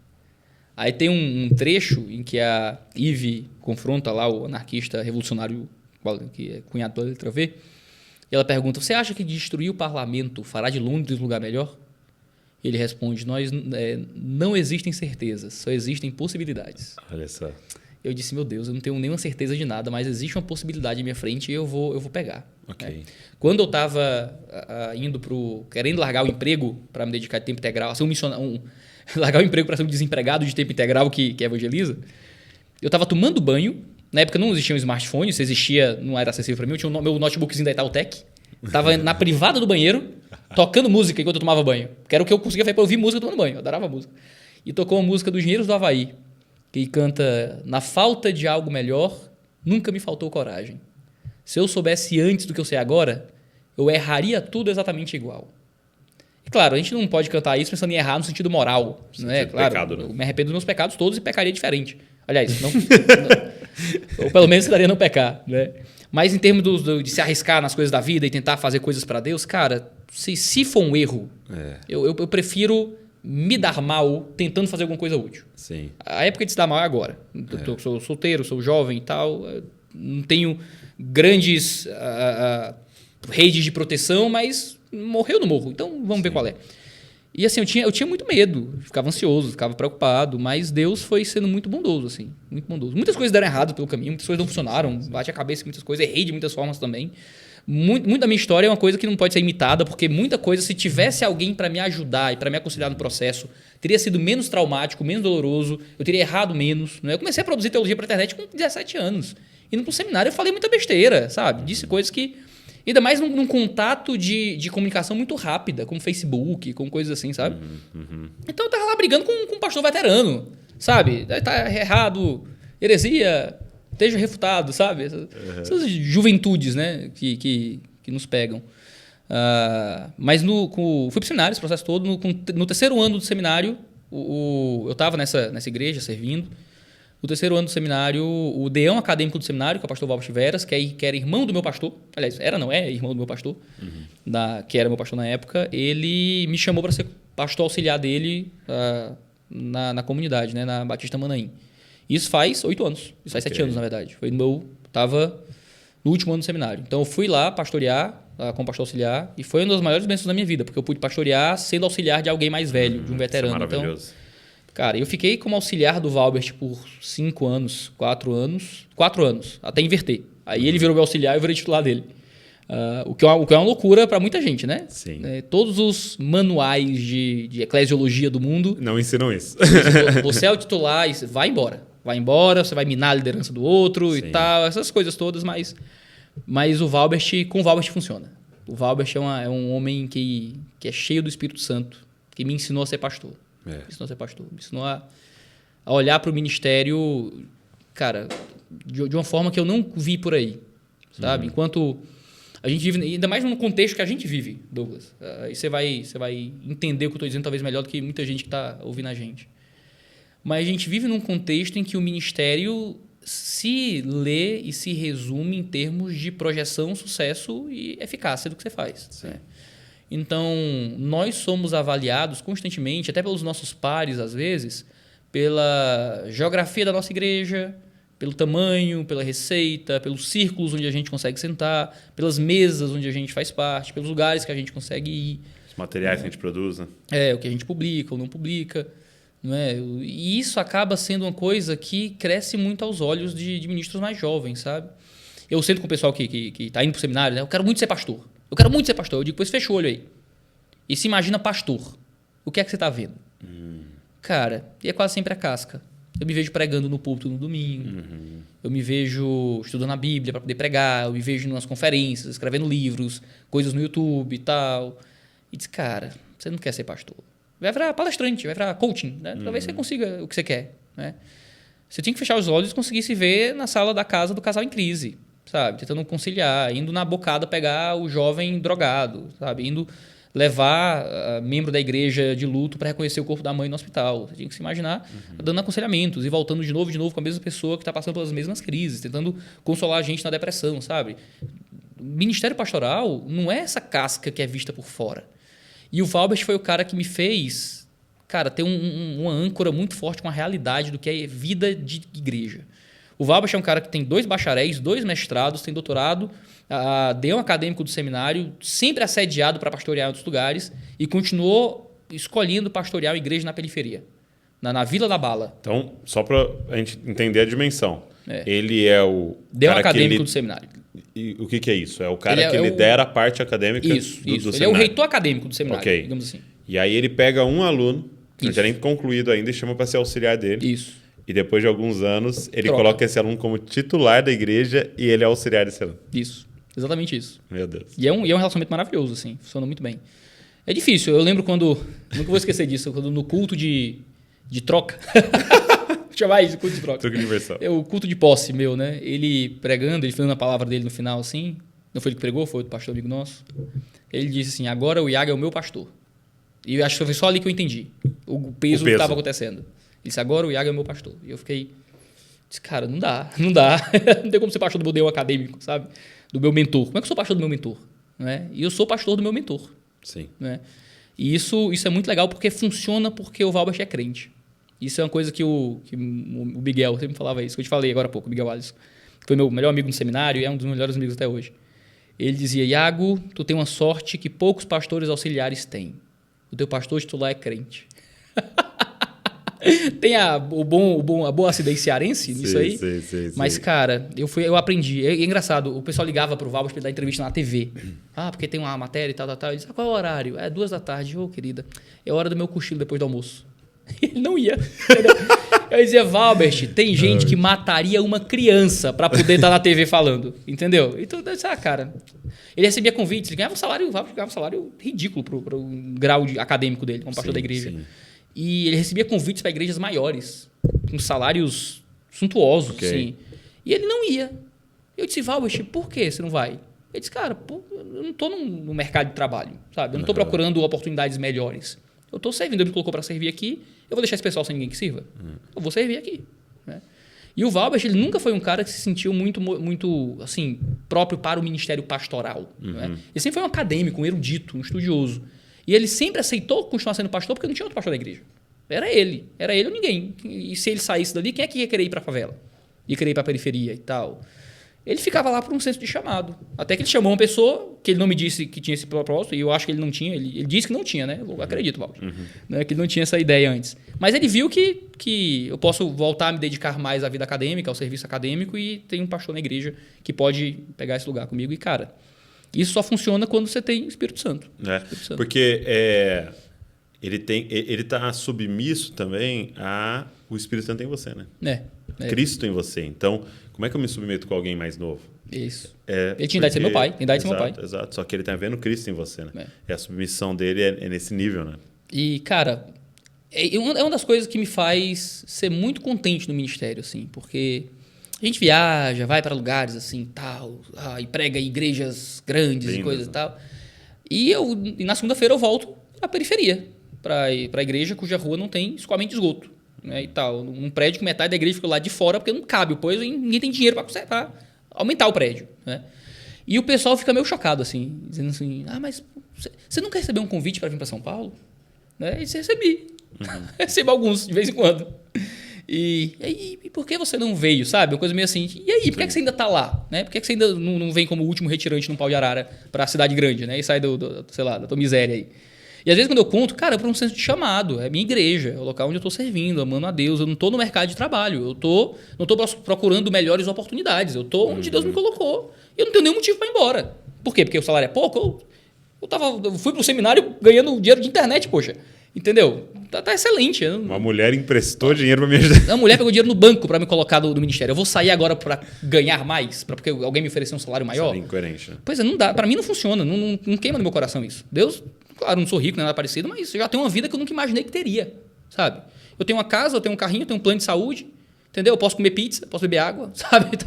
Aí tem um trecho em que a Eve confronta lá o anarquista revolucionário, que é cunhado da letra V, e ela pergunta, você acha que destruir o parlamento fará de Londres um lugar melhor? Ele responde, não existem certezas, só existem possibilidades. Olha só. Eu disse, meu Deus, eu não tenho nenhuma certeza de nada, mas existe uma possibilidade à minha frente e eu vou pegar. Okay. Quando eu estava querendo largar o emprego para me dedicar de tempo integral, ser um missionário, largar o emprego para ser um desempregado de tempo integral que evangeliza, eu estava tomando banho. Na época não existia um smartphone, se existia, não era acessível para mim. Eu tinha meu notebookzinho da Itautec. Estava na privada do banheiro, tocando música enquanto eu tomava banho. Que era o que eu conseguia fazer para ouvir música tomando banho. Eu adorava música. E tocou uma música dos Engenheiros do Havaí, que canta, na falta de algo melhor, nunca me faltou coragem. Se eu soubesse antes do que eu sei agora, eu erraria tudo exatamente igual. E claro, a gente não pode cantar isso pensando em errar no sentido moral. Né? Claro, pecado, né? Eu me arrependo dos meus pecados todos e pecaria diferente. Aliás, não ou pelo menos daria não pecar. Né? Mas em termos de se arriscar nas coisas da vida e tentar fazer coisas para Deus, cara, se for um erro, eu prefiro me dar mal tentando fazer alguma coisa útil. Sim. A época de se dar mal é agora. Eu sou solteiro, sou jovem e tal, não tenho grandes redes de proteção, mas morreu no morro. Então vamos ver qual é. E assim, eu tinha muito medo, ficava ansioso, ficava preocupado, mas Deus foi sendo muito bondoso, assim, muito bondoso. Muitas coisas deram errado pelo caminho, muitas coisas não funcionaram, bate a cabeça em muitas coisas, errei de muitas formas também. Muito da minha história é uma coisa que não pode ser imitada, porque muita coisa, se tivesse alguém para me ajudar e para me aconselhar no processo, teria sido menos traumático, menos doloroso, eu teria errado menos. Né? Eu comecei a produzir teologia para a internet com 17 anos. Indo para um seminário eu falei muita besteira, sabe? Disse coisas que... Ainda mais num contato de comunicação muito rápida, como Facebook, com coisas assim, sabe? Então eu tava lá brigando com um pastor veterano, sabe? Tá errado, heresia, esteja refutado, sabe? Essas juventudes, né? Que nos pegam. Mas fui pro seminário, esse processo todo. No terceiro ano do seminário, eu estava nessa igreja servindo. No terceiro ano do seminário, o deão acadêmico do seminário, que é o pastor Valber Veras, que era irmão do meu pastor, aliás, é irmão do meu pastor, que era meu pastor na época, ele me chamou para ser pastor auxiliar dele na comunidade, né, na Batista Manaim. Isso faz 8 anos, isso faz 7 anos, na verdade. Estava no último ano do seminário. Então, eu fui lá pastorear como pastor auxiliar e foi uma das maiores bênçãos da minha vida, porque eu pude pastorear sendo auxiliar de alguém mais velho, de um veterano. Isso é maravilhoso. Então, cara, eu fiquei como auxiliar do Valbert por 5 anos, 4 anos, até inverter. Aí ele virou meu auxiliar e eu virei titular dele. O que é uma loucura para muita gente, né? Sim. Todos os manuais de eclesiologia do mundo... Não ensinam isso. Você é o titular e vai embora. Vai embora, você vai minar a liderança do outro. Sim. E tal, essas coisas todas, mas com o Valbert funciona. O Valbert é um homem que é cheio do Espírito Santo, que me ensinou a ser pastor. Me ensinou a ser pastor. Me ensinou a olhar para o ministério, cara, de uma forma que eu não vi por aí, sabe? Enquanto a gente vive, ainda mais no contexto que a gente vive, Douglas. Aí você vai entender o que eu estou dizendo talvez melhor do que muita gente que está ouvindo a gente. Mas a gente vive num contexto em que o ministério se lê e se resume em termos de projeção, sucesso e eficácia do que você faz. Né? Então, nós somos avaliados constantemente, até pelos nossos pares, às vezes, pela geografia da nossa igreja, pelo tamanho, pela receita, pelos círculos onde a gente consegue sentar, pelas mesas onde a gente faz parte, pelos lugares que a gente consegue ir. Os materiais que a gente produz, né? O que a gente publica ou não publica. Não é? E isso acaba sendo uma coisa que cresce muito aos olhos de ministros mais jovens, sabe? Eu sento com o pessoal que está indo para o seminário, né? Eu quero muito ser pastor. Eu quero muito ser pastor. Eu digo, pois fecha o olho aí. E se imagina pastor. O que é que você está vendo? Cara, e é quase sempre a casca. Eu me vejo pregando no púlpito no domingo. Eu me vejo estudando a Bíblia para poder pregar. Eu me vejo em umas conferências, escrevendo livros, coisas no YouTube e tal. E diz, cara, você não quer ser pastor. Vai virar palestrante, vai virar coaching. Né? Talvez você consiga o que você quer. Né? Você tinha que fechar os olhos e conseguir se ver na sala da casa do casal em crise. Sabe? Tentando conciliar, indo na bocada pegar o jovem drogado. Sabe? Indo levar membro da igreja de luto para reconhecer o corpo da mãe no hospital. Você tinha que se imaginar dando aconselhamentos e voltando de novo com a mesma pessoa que está passando pelas mesmas crises, tentando consolar a gente na depressão, sabe? O ministério pastoral não é essa casca que é vista por fora. E o Valbert foi o cara que me fez, cara, ter uma âncora muito forte com a realidade do que é vida de igreja. O Valbert é um cara que tem 2 bacharéis, 2 mestrados, tem doutorado, deu um acadêmico do seminário, sempre assediado para pastorear em outros lugares e continuou escolhendo pastorear uma igreja na periferia, na Vila da Bala. Então, só para a gente entender a dimensão, ele é o deu um acadêmico do seminário. E o que é isso? É o cara que lidera a parte acadêmica do seminário. Ele é o reitor acadêmico do seminário, digamos assim. E aí ele pega um aluno, não tinha nem concluído ainda, e chama para ser auxiliar dele. Isso. E depois de alguns anos, ele coloca esse aluno como titular da igreja e ele é auxiliar desse aluno. Isso. Exatamente isso. Meu Deus. E é um relacionamento maravilhoso, assim. Funciona muito bem. É difícil. Eu lembro quando... Nunca vou esquecer disso. Quando no culto de troca... Vou chamar isso, culto de troca. Troca de inversão. É o culto de posse meu, né? Ele pregando, ele falando a palavra dele no final, assim. Não foi ele que pregou, foi outro pastor amigo nosso. Ele disse assim, agora o Iago é o meu pastor. E eu acho que foi só ali que eu entendi o peso que estava acontecendo. Ele disse, agora o Iago é o meu pastor. E eu fiquei... Disse, cara, não dá. Não tem como ser pastor do modelo acadêmico, sabe? Do meu mentor. Como é que eu sou pastor do meu mentor? Não é? E eu sou pastor do meu mentor. Sim. Não é? E isso é muito legal porque funciona porque o Valbert é crente. Isso é uma coisa que o Miguel sempre falava isso, que eu te falei agora há pouco, o Miguel Alisson, que foi meu melhor amigo no seminário e é um dos melhores amigos até hoje. Ele dizia, Iago, tu tem uma sorte que poucos pastores auxiliares têm. O teu pastor titular é crente. Tem a boa acidez cearense nisso aí. Sim. Mas, cara, eu aprendi. É engraçado, o pessoal ligava pro Valbert para dar entrevista na TV. Porque tem uma matéria e tal. Ele disse, qual é o horário? É 2 da tarde. Ô, querida, é hora do meu cochilo depois do almoço. Ele não ia. Eu dizia, Valbert, tem gente que mataria uma criança para poder estar na TV falando. Entendeu? Então, eu disse, cara... Ele recebia convites, ele ganhava um salário, o Valbert ganhava um salário ridículo para o grau acadêmico dele, como pastor da igreja. Sim. E ele recebia convites para igrejas maiores, com salários suntuosos. Assim. E ele não ia. Eu disse, Valbert, por que você não vai? Ele disse, cara, eu não estou no mercado de trabalho, sabe? Eu não estou procurando oportunidades melhores. Eu estou servindo, ele me colocou para servir aqui, eu vou deixar esse pessoal sem ninguém que sirva? Eu vou servir aqui. Né? E o Valbert, ele nunca foi um cara que se sentiu muito assim, próprio para o ministério pastoral. Né? Ele sempre foi um acadêmico, um erudito, um estudioso. E ele sempre aceitou continuar sendo pastor porque não tinha outro pastor da igreja. Era ele ou ninguém. E se ele saísse dali, quem é que ia querer ir para a favela? Ia querer ir para a periferia e tal. Ele ficava lá por um senso de chamado. Até que ele chamou uma pessoa que ele não me disse que tinha esse propósito, e eu acho que ele não tinha. Ele disse que não tinha, né? Eu acredito, Valdir. Né? Que ele não tinha essa ideia antes. Mas ele viu que eu posso voltar a me dedicar mais à vida acadêmica, ao serviço acadêmico, e tem um pastor na igreja que pode pegar esse lugar comigo. E, cara, isso só funciona quando você tem Espírito Santo. Espírito Santo. Porque ele está submisso também o Espírito Santo em você, né? Cristo em você. Então, como é que eu me submeto com alguém mais novo? Isso. Ele tinha idade de ser meu pai. Tem idade de ser meu pai. Exato. Só que ele está vendo Cristo em você, né? E a submissão dele é nesse nível, né? E, cara, é uma das coisas que me faz ser muito contente no ministério, assim, porque a gente viaja, vai para lugares assim, tal, e prega em igrejas grandes e coisas e tal. E na segunda-feira eu volto à periferia, para a igreja cuja rua não tem escoamento de esgoto. Né, e tal, um prédio que metade da igreja fica lá de fora porque não cabe, pois ninguém tem dinheiro para aumentar o prédio. Né? E o pessoal fica meio chocado, assim, dizendo assim, mas você nunca recebeu um convite para vir para São Paulo? Né? E recebi. Recebo alguns, de vez em quando. E por que você não veio, sabe? Uma coisa meio assim, e aí, por que você ainda está lá? Né? Por que você ainda não vem como último retirante num pau de arara para a cidade grande, né? E sai da tua miséria aí? E às vezes quando eu conto, cara, é por um senso de chamado. É minha igreja, é o local onde eu estou servindo, amando a Deus. Eu não estou no mercado de trabalho. Eu não estou procurando melhores oportunidades. Eu estou onde Deus me colocou. E eu não tenho nenhum motivo para ir embora. Por quê? Porque o salário é pouco? Eu fui para o seminário ganhando dinheiro de internet, poxa. Entendeu? Tá excelente. Uma mulher emprestou dinheiro para me ajudar. A mulher pegou dinheiro no banco para me colocar do ministério. Eu vou sair agora para ganhar mais? Porque alguém me ofereceu um salário maior? Isso é incoerente, né? Pois é, não dá. Para mim não funciona. Não queima no meu coração isso. Deus, claro, não sou rico, nem nada parecido, mas eu já tenho uma vida que eu nunca imaginei que teria, sabe? Eu tenho uma casa, eu tenho um carrinho, eu tenho um plano de saúde, entendeu? Eu posso comer pizza, posso beber água, sabe?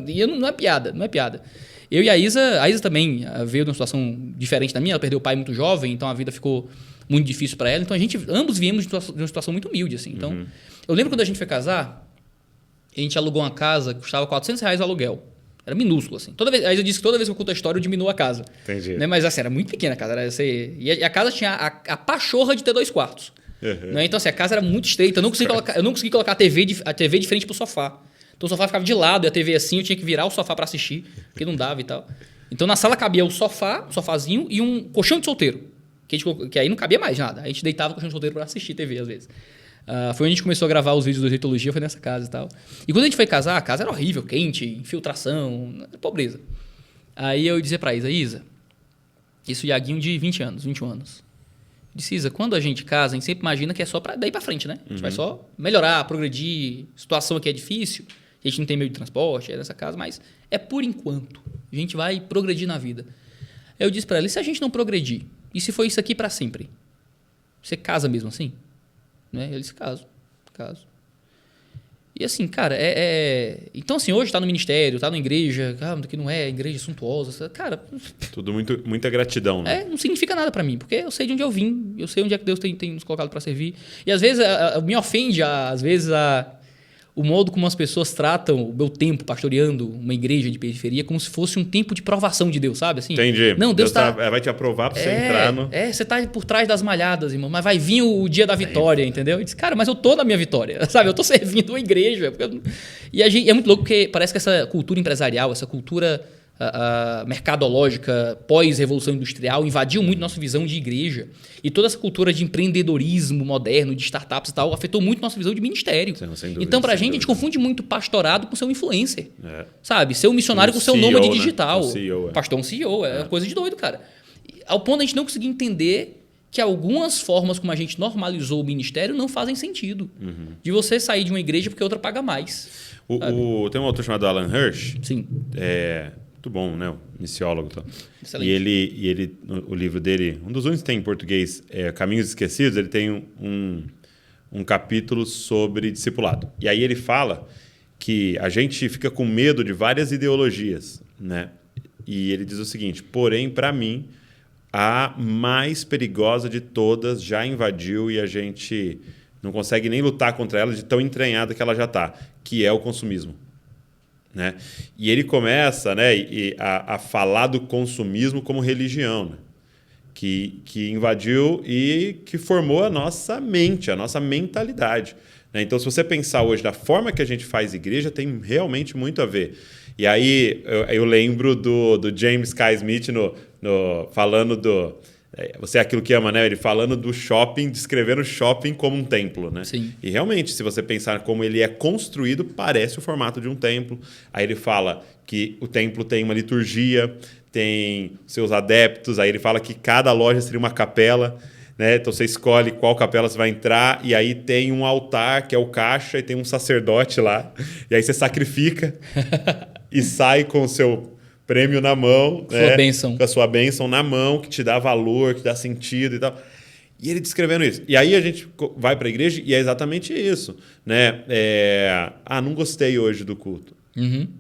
E não é piada, não é piada. Eu e a Isa também veio de uma situação diferente da minha. Ela perdeu o pai muito jovem, então a vida ficou muito difícil para ela. Então ambos viemos de uma situação muito humilde, assim. Então, eu lembro quando a gente foi casar, a gente alugou uma casa que custava R$400 o aluguel. Era minúsculo, assim. A Isa disse que toda vez que eu conto a história, eu diminuo a casa. Entendi. Né? Mas assim, era muito pequena a casa. E a casa tinha a pachorra de ter 2 quartos. Né? Então, assim, a casa era muito estreita. Eu não consegui colocar a TV de frente pro sofá. Então o sofá ficava de lado e a TV assim, eu tinha que virar o sofá para assistir, porque não dava e tal. Então na sala cabia o sofazinho e um colchão de solteiro, que aí não cabia mais nada. A gente deitava o colchão de solteiro para assistir TV às vezes. Foi onde a gente começou a gravar os vídeos do Reitologia, foi nessa casa e tal. E quando a gente foi casar, a casa era horrível, quente, infiltração, pobreza. Aí eu dizia para Isa, isso o Iaguinho de 21 anos. Eu disse, Isa, quando a gente casa, a gente sempre imagina que é só daí para frente, né? A gente vai só melhorar, progredir, situação aqui é difícil. A gente não tem meio de transporte, é nessa casa, mas é por enquanto. A gente vai progredir na vida. Eu disse para ela, e se a gente não progredir? E se for isso aqui para sempre? Você casa mesmo assim? Né? Eu disse, caso. E assim, cara, então assim, hoje tá no ministério, tá na igreja, que não é igreja suntuosa, cara... Tudo muita gratidão, né? Não significa nada para mim, porque eu sei de onde eu vim, eu sei onde é que Deus tem nos colocado para servir. E às vezes me ofende, às vezes, o modo como as pessoas tratam o meu tempo pastoreando uma igreja de periferia como se fosse um tempo de provação de Deus, sabe? Assim, entendi. Não, Deus vai te aprovar para você entrar no... você tá por trás das malhadas, irmão, mas vai vir o dia da vitória, entendeu? Eu disse, cara, mas eu tô na minha vitória, sabe? Eu tô servindo uma igreja. E é muito louco porque parece que essa cultura empresarial, essa cultura mercadológica pós-revolução industrial invadiu muito nossa visão de igreja. E toda essa cultura de empreendedorismo moderno, de startups e tal, afetou muito nossa visão de ministério. Sem dúvida, então, pra gente confunde muito pastorado com ser um influencer. Sabe? Ser um missionário com seu nômade digital. Né? CEO, Pastor um CEO, é uma coisa de doido, cara. Ao ponto de a gente não conseguir entender que algumas formas como a gente normalizou o ministério não fazem sentido. De você sair de uma igreja porque a outra paga mais. Tem um autor chamado Alan Hirsch. Sim. Muito bom, né? Missiólogo. Excelente. E ele, o livro dele, um dos únicos que tem em português, Caminhos Esquecidos, ele tem um capítulo sobre discipulado. E aí ele fala que a gente fica com medo de várias ideologias, né? E ele diz o seguinte, porém, para mim, a mais perigosa de todas já invadiu e a gente não consegue nem lutar contra ela de tão entranhada que ela já está, que é o consumismo. Né? E ele começa, né, a falar do consumismo como religião, né? que invadiu e que formou a nossa mente, a nossa mentalidade. Né? Então, se você pensar hoje da forma que a gente faz igreja, tem realmente muito a ver. E aí eu lembro do James K. Smith falando do... Você é aquilo que ama, né? Ele falando do shopping, descrevendo o shopping como um templo, né? Sim. E realmente, se você pensar como ele é construído, parece o formato de um templo. Aí ele fala que o templo tem uma liturgia, tem seus adeptos. Aí ele fala que cada loja seria uma capela, né? Então você escolhe qual capela você vai entrar e aí tem um altar que é o caixa e tem um sacerdote lá. E aí você sacrifica e sai com o seu prêmio na mão, bênção. Com a sua bênção na mão, que te dá valor, que dá sentido e tal. E ele descrevendo isso. E aí a gente vai para a igreja e é exatamente isso. Né? Não gostei hoje do culto.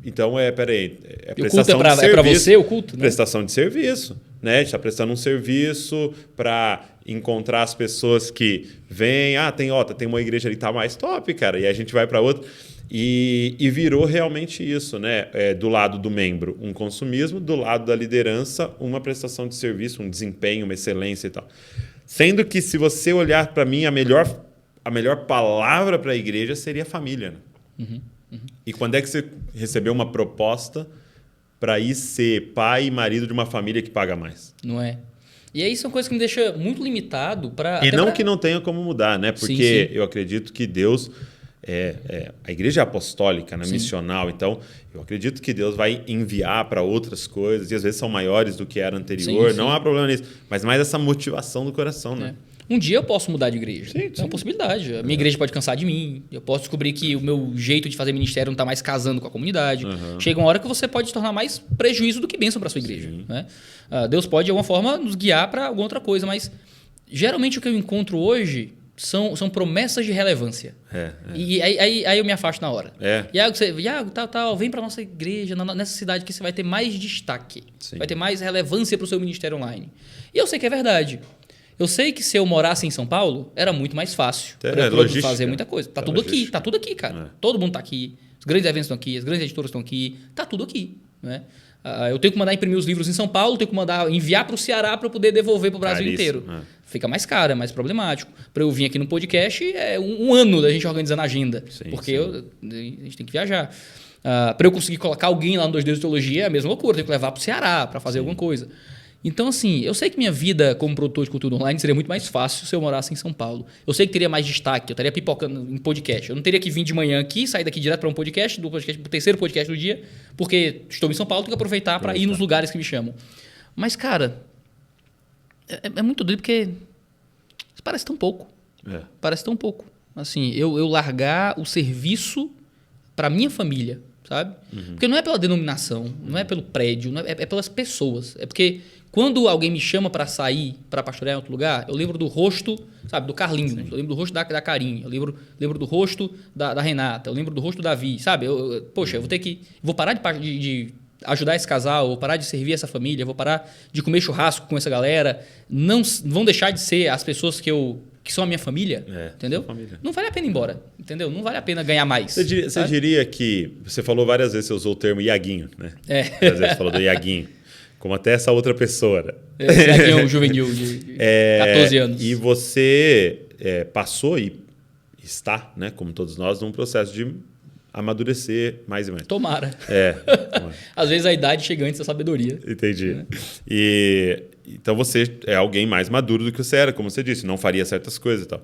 Então, peraí, é prestação de serviço. É para você o culto? Né? Prestação de serviço. Né? A gente está prestando um serviço para encontrar as pessoas que vêm. Tem uma igreja ali que está mais top, cara. E aí a gente vai para outra. E virou realmente isso, né? Do lado do membro, um consumismo, do lado da liderança, uma prestação de serviço, um desempenho, uma excelência e tal. Sendo que, se você olhar para mim, a melhor palavra para a igreja seria família. Né? E quando é que você recebeu uma proposta para ir ser pai e marido de uma família que paga mais? Não é? E aí são coisas que me deixam muito limitado para... E não que não tenha como mudar, né? Porque eu acredito que Deus... a igreja é apostólica, né? Missional. Então, eu acredito que Deus vai enviar para outras coisas. E às vezes são maiores do que era anterior. Não há problema nisso. Mas mais essa motivação do coração, né? Um dia eu posso mudar de igreja. É uma possibilidade. A minha igreja pode cansar de mim. Eu posso descobrir que o meu jeito de fazer ministério não está mais casando com a comunidade. Chega uma hora que você pode se tornar mais prejuízo do que bênção para sua igreja. Né? Deus pode, de alguma forma, nos guiar para alguma outra coisa. Mas, geralmente, o que eu encontro hoje são promessas de relevância. E aí eu me afasto na hora. Iago, vem para nossa igreja, nessa cidade que você vai ter mais destaque. Vai ter mais relevância para o seu ministério online. E eu sei que é verdade. Eu sei que se eu morasse em São Paulo, era muito mais fácil para eu fazer muita coisa. Tá tudo aqui, cara. Todo mundo tá aqui. Os grandes eventos estão aqui, as grandes editoras estão aqui. Tá tudo aqui. Né? Eu tenho que mandar imprimir os livros em São Paulo, tenho que mandar enviar para o Ceará para eu poder devolver para o Brasil inteiro. Fica mais caro, é mais problemático. Para eu vir aqui no podcast, é um ano da gente organizando a agenda. Porque a gente tem que viajar. Para eu conseguir colocar alguém lá no 2 Deus de Teologia, é a mesma loucura. Eu tenho que levar para o Ceará para fazer alguma coisa. Então, assim, eu sei que minha vida como produtor de conteúdo online seria muito mais fácil se eu morasse em São Paulo. Eu sei que teria mais destaque, eu estaria pipocando em podcast. Eu não teria que vir de manhã aqui, sair daqui direto para um podcast, do podcast para o terceiro podcast do dia, porque estou em São Paulo, tenho que aproveitar para ir nos lugares que me chamam. Mas, cara, é muito doido porque parece tão pouco. Parece tão pouco. Assim, eu largar o serviço para minha família, sabe? Porque não é pela denominação, não é pelo prédio, é pelas pessoas. É porque quando alguém me chama para sair, para pastorear em outro lugar, eu lembro do rosto, sabe, do Carlinhos, eu lembro do rosto da Karine, eu lembro do rosto da Renata, eu lembro do rosto do Davi, sabe? Poxa, eu vou ter que... Vou parar de ajudar esse casal, vou parar de servir essa família, vou parar de comer churrasco com essa galera. Não vão deixar de ser as pessoas que são a minha família, entendeu? Família. Não vale a pena ir embora, entendeu? Não vale a pena ganhar mais. Você diria que... Você falou várias vezes, você usou o termo Iaguinho, né? Várias vezes você falou do Iaguinho. Como até essa outra pessoa, né? Iaguinho juvenil de 14 anos. E você passou e está, né, como todos nós, num processo de amadurecer mais e mais. Tomara. Às vezes a idade chega antes da sabedoria. Entendi. Então você é alguém mais maduro do que você era, como você disse, não faria certas coisas e tal.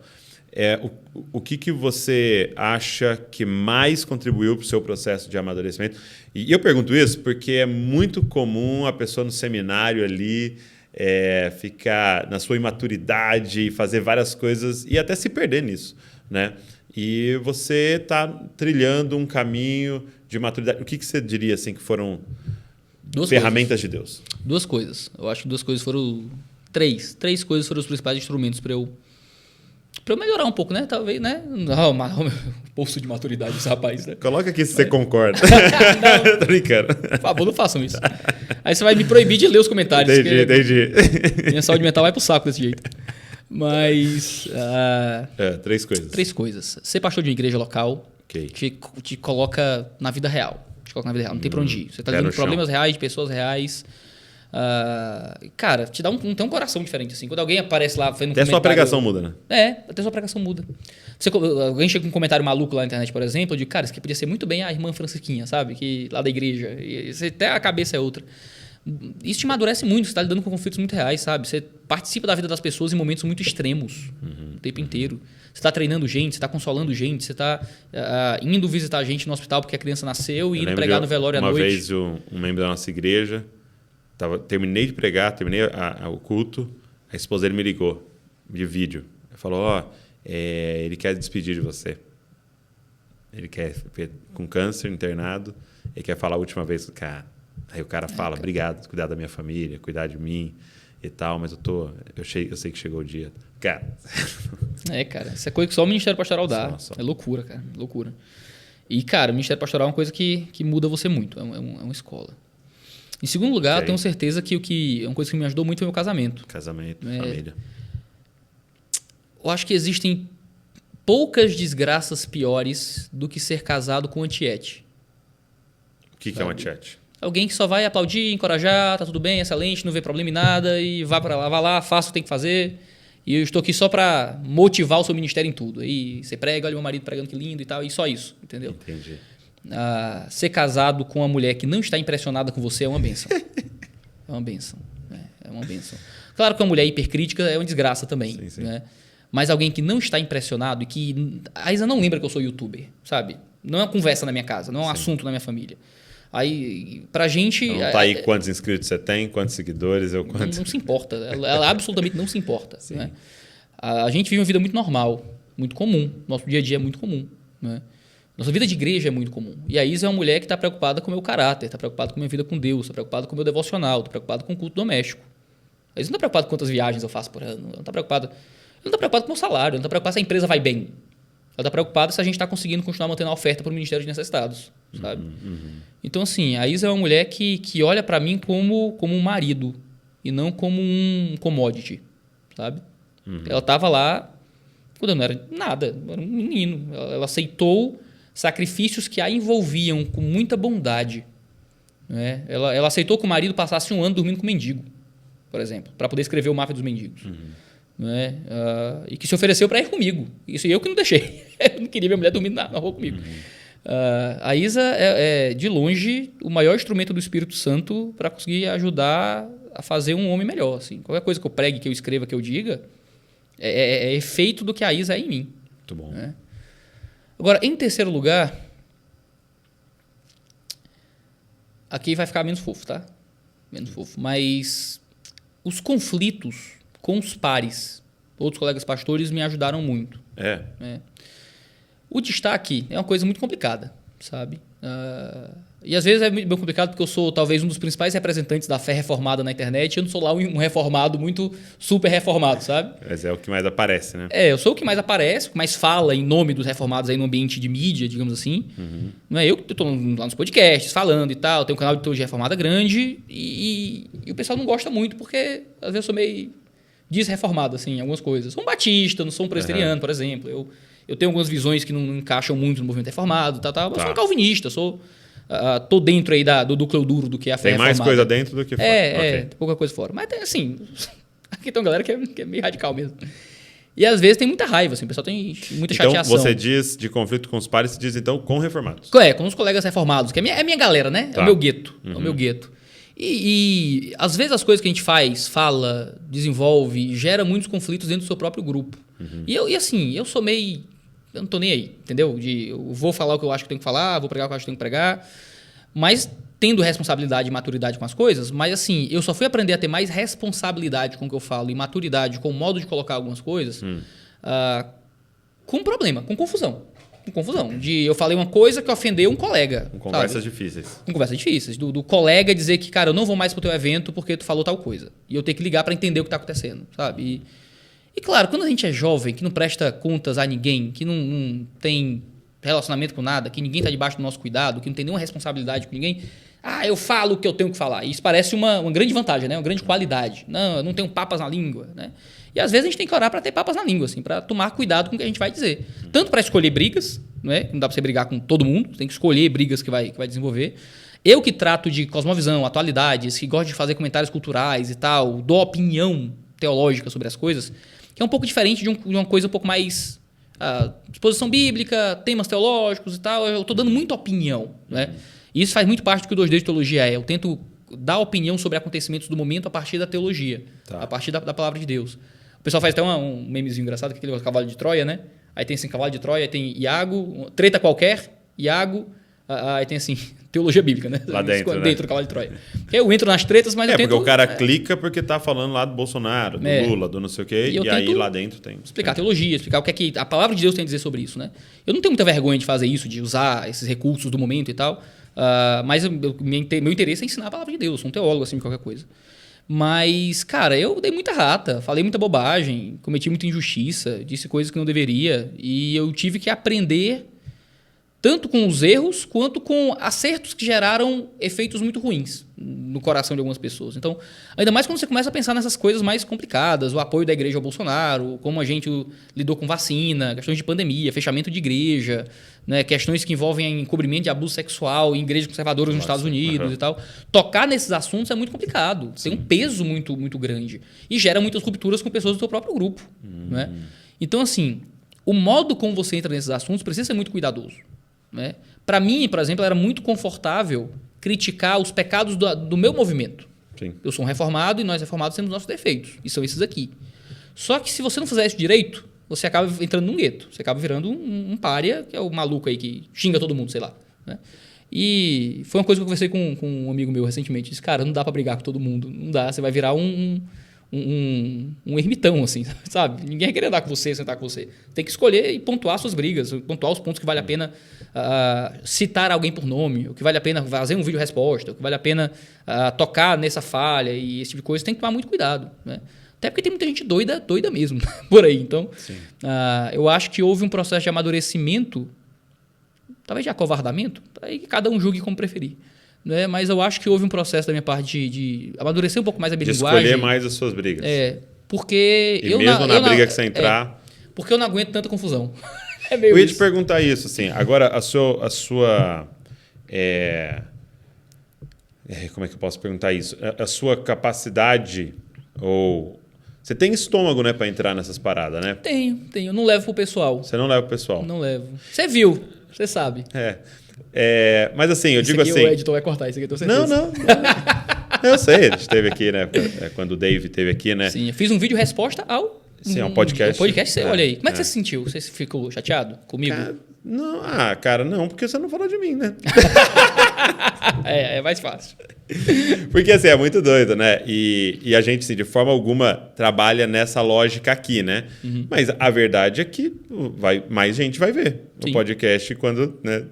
O que você acha que mais contribuiu para o seu processo de amadurecimento? E eu pergunto isso porque é muito comum a pessoa no seminário ali ficar na sua imaturidade, fazer várias coisas e até se perder nisso, né? E você está trilhando um caminho de maturidade. O que você diria assim, que foram ferramentas de Deus? Duas coisas. Eu acho que duas coisas foram... Três coisas foram os principais instrumentos para eu melhorar um pouco, né? Talvez, né? Poço de maturidade desse rapaz, né? Coloca aqui se você concorda. Não. Tô brincando. Por favor, não façam isso. Aí você vai me proibir de ler os comentários. Entendi. Minha saúde mental vai pro saco desse jeito. Mas... Três coisas. Três coisas. Ser pastor de uma igreja local te coloca na vida real. Não tem pra onde ir. Você tá lidando com problemas reais, de pessoas reais. Cara, te dá um coração diferente, assim. Quando alguém aparece lá fazendo até sua pregação muda, né? Até sua pregação muda. Alguém chega com um comentário maluco lá na internet, por exemplo, eu digo, cara, isso aqui podia ser muito bem a irmã Francisquinha, sabe? Lá da igreja. E até a cabeça é outra. Isso te amadurece muito, você está lidando com conflitos muito reais, sabe? Você participa da vida das pessoas em momentos muito extremos, o tempo inteiro. Você está treinando gente, você está consolando gente, você está indo visitar gente no hospital porque a criança nasceu e indo pregar no velório à noite. Uma vez um membro da nossa igreja, terminei de pregar, terminei o culto, a esposa dele me ligou de vídeo. Ele falou, ele quer despedir de você. Ele quer, com câncer, internado, ele quer falar a última vez com o cara. Aí o cara fala, obrigado, cuidar da minha família, cuidar de mim e tal, mas eu sei que chegou o dia. Cara... cara, isso é coisa que só o Ministério Pastoral dá. É loucura, cara, loucura. E, cara, o Ministério Pastoral é uma coisa que muda você muito, é uma escola. Em segundo lugar, eu tenho certeza que uma coisa que me ajudou muito foi o meu casamento. Casamento, família. Eu acho que existem poucas desgraças piores do que ser casado com antiete. O que é um antiete? Alguém que só vai aplaudir, encorajar, tá tudo bem, excelente, não vê problema em nada e vai lá, faça o que tem que fazer. E eu estou aqui só para motivar o seu ministério em tudo. Aí você prega, olha meu marido pregando que lindo e tal, e só isso, entendeu? Entendi. Ser casado com uma mulher que não está impressionada com você é uma bênção. É uma bênção. Claro que uma mulher hipercrítica é uma desgraça também, sim, sim. Né? Mas alguém que não está impressionado e que... A Isa não lembra que eu sou youtuber, sabe? Não é uma conversa na minha casa, não é um assunto na minha família. Aí, pra gente... Não tá aí quantos inscritos você tem, quantos seguidores, ou quantos... Não se importa. Ela absolutamente não se importa. Né? A gente vive uma vida muito normal, muito comum. Nosso dia a dia é muito comum. Né? Nossa vida de igreja é muito comum. E a Isa é uma mulher que está preocupada com o meu caráter, está preocupada com a minha vida com Deus, está preocupada com o meu devocional, está preocupada com o culto doméstico. A Isa não está preocupada com quantas viagens eu faço por ano. Ela não está preocupada com o meu salário, ela não está preocupada se a empresa vai bem. Ela está preocupada se a gente está conseguindo continuar mantendo a oferta para o Ministério de Necessitados. Sabe? Então, assim, a Isa é uma mulher que olha para mim como um marido e não como um commodity. Sabe? Ela estava lá quando eu não era nada, eu era um menino. Ela aceitou sacrifícios que a envolviam com muita bondade. Né? Ela aceitou que o marido passasse um ano dormindo com mendigo, por exemplo, para poder escrever o Máfia dos Mendigos. Né? E que se ofereceu para ir comigo. Isso eu que não deixei. Eu não queria ver a mulher dormindo na rua comigo. A Isa é, de longe, o maior instrumento do Espírito Santo para conseguir ajudar a fazer um homem melhor. Assim. Qualquer coisa que eu pregue, que eu escreva, que eu diga, é efeito do que a Isa é em mim. Muito bom. Né? Agora, em terceiro lugar, aqui vai ficar menos fofo, tá? Menos fofo. Mas os conflitos com os pares, outros colegas pastores, me ajudaram muito. O destaque é uma coisa muito complicada, sabe? E às vezes é bem complicado porque eu sou talvez um dos principais representantes da fé reformada na internet e eu não sou lá um reformado muito super reformado, sabe? Mas é o que mais aparece, né? Eu sou o que mais aparece, o que mais fala em nome dos reformados aí no ambiente de mídia, digamos assim. Não é eu que estou lá nos podcasts falando e tal, tenho um canal de teologia reformada grande e o pessoal não gosta muito porque às vezes eu sou meio desreformado assim, em algumas coisas. Sou um batista, não sou um presbiteriano, por exemplo. Eu tenho algumas visões que não encaixam muito no movimento reformado, mas sou um calvinista, tô dentro aí do núcleo duro do que é a fé reformada. Tem mais coisa dentro do que fora. Tem pouca coisa fora. Mas tem assim, aqui tem uma galera que é meio radical mesmo. E às vezes tem muita raiva, assim, o pessoal tem muita chateação. Então você diz de conflito com os pares, você diz então com reformados. Com os colegas reformados, que é a minha galera, né? É o meu gueto. É o meu gueto. E às vezes as coisas que a gente fala, desenvolve, gera muitos conflitos dentro do seu próprio grupo. E assim, eu sou meio... Eu não tô nem aí, entendeu? Eu vou falar o que eu acho que tenho que falar, vou pregar o que eu acho que tenho que pregar, mas tendo responsabilidade e maturidade com as coisas, mas assim, eu só fui aprender a ter mais responsabilidade com o que eu falo e maturidade com o modo de colocar algumas coisas com problema, com confusão. Eu falei uma coisa que ofendeu um colega. Com conversas difíceis. Com conversas difíceis. Do colega dizer que, cara, eu não vou mais pro teu evento porque tu falou tal coisa. E eu ter que ligar para entender o que tá acontecendo, sabe? E claro, quando a gente é jovem, que não presta contas a ninguém, que não tem relacionamento com nada, que ninguém está debaixo do nosso cuidado, que não tem nenhuma responsabilidade com ninguém, eu falo o que eu tenho que falar. E isso parece uma grande vantagem, né? Uma grande qualidade. Não, eu não tenho papas na língua, né? E às vezes a gente tem que orar para ter papas na língua, assim, para tomar cuidado com o que a gente vai dizer. Tanto para escolher brigas, não é? Não dá para você brigar com todo mundo, tem que escolher brigas que vai desenvolver. Eu que trato de cosmovisão, atualidades, que gosto de fazer comentários culturais e tal, dou opinião teológica sobre as coisas, que é um pouco diferente de uma coisa um pouco mais exposição bíblica, temas teológicos e tal. Eu estou dando muita opinião, né? E isso faz muito parte do que o 2D de teologia é. Eu tento dar opinião sobre acontecimentos do momento a partir da teologia, a partir da palavra de Deus. O pessoal faz até um memezinho engraçado, que é aquele cavalo de Troia, né? Aí tem assim, cavalo de Troia, aí tem Iago, treta qualquer, Iago, aí tem assim, teologia bíblica, né? Lá dentro, dentro do cavalo de Troia. Eu entro nas tretas, mas eu tento... porque o cara clica porque tá falando lá do Bolsonaro, do Lula, do não sei o quê, e aí lá dentro tem... Explicar teologia, explicar o que é que a palavra de Deus tem a dizer sobre isso, né? Eu não tenho muita vergonha de fazer isso, de usar esses recursos do momento e tal, mas meu interesse é ensinar a palavra de Deus, sou um teólogo, assim, de qualquer coisa. Mas, cara, eu dei muita rata, falei muita bobagem, cometi muita injustiça, disse coisas que não deveria, e eu tive que aprender tanto com os erros quanto com acertos que geraram efeitos muito ruins no coração de algumas pessoas. Então, ainda mais quando você começa a pensar nessas coisas mais complicadas, o apoio da igreja ao Bolsonaro, como a gente lidou com vacina, questões de pandemia, fechamento de igreja, né, questões que envolvem encobrimento de abuso sexual em igrejas conservadoras nos Estados Unidos e tal. Tocar nesses assuntos é muito complicado, tem um peso muito, muito grande e gera muitas rupturas com pessoas do seu próprio grupo. Né? Então, assim, o modo como você entra nesses assuntos precisa ser muito cuidadoso. Né? Para mim, por exemplo, era muito confortável criticar os pecados do meu movimento. Sim. Eu sou um reformado e nós reformados temos nossos defeitos. E são esses aqui. Só que se você não fizer isso direito, você acaba entrando num gueto. Você acaba virando um pária, que é o maluco aí que xinga todo mundo, sei lá. Né? E foi uma coisa que eu conversei com um amigo meu recentemente. Disse, cara, não dá pra brigar com todo mundo. Não dá. Você vai virar um ermitão, assim, sabe? Ninguém vai querer andar com você, sentar com você. Tem que escolher e pontuar suas brigas, pontuar os pontos que vale a pena citar alguém por nome, o que vale a pena fazer um vídeo resposta, o que vale a pena tocar nessa falha e esse tipo de coisa. Tem que tomar muito cuidado, né? Até porque tem muita gente doida mesmo por aí. Então, eu acho que houve um processo de amadurecimento, talvez de acovardamento, aí que cada um julgue como preferir. Né? Mas eu acho que houve um processo da minha parte de amadurecer um pouco mais a minha linguagem. De escolher mais as suas brigas. Porque e mesmo na briga que você entrar... porque eu não aguento tanta confusão. Eu ia te perguntar isso, assim. Agora, a sua como é que eu posso perguntar isso? A sua capacidade ou... Você tem estômago, né, para entrar nessas paradas, né? Tenho. Eu não levo pro pessoal. Você não leva pro pessoal? Não levo. Você viu, você sabe. Mas assim, eu digo assim... O editor vai cortar isso aqui, eu tenho certeza. Não. Eu sei, a gente esteve aqui, né? Quando o Dave esteve aqui, né? Sim, eu fiz um vídeo resposta ao... Sim, ao podcast. Podcast, você olha aí. Como é que você se sentiu? Você ficou chateado comigo? Cara, não, porque você não falou de mim, né? É mais fácil. Porque assim, é muito doido, né? E a gente, assim, de forma alguma, trabalha nessa lógica aqui, né? Uhum. Mas a verdade é que mais gente vai ver o podcast quando, né?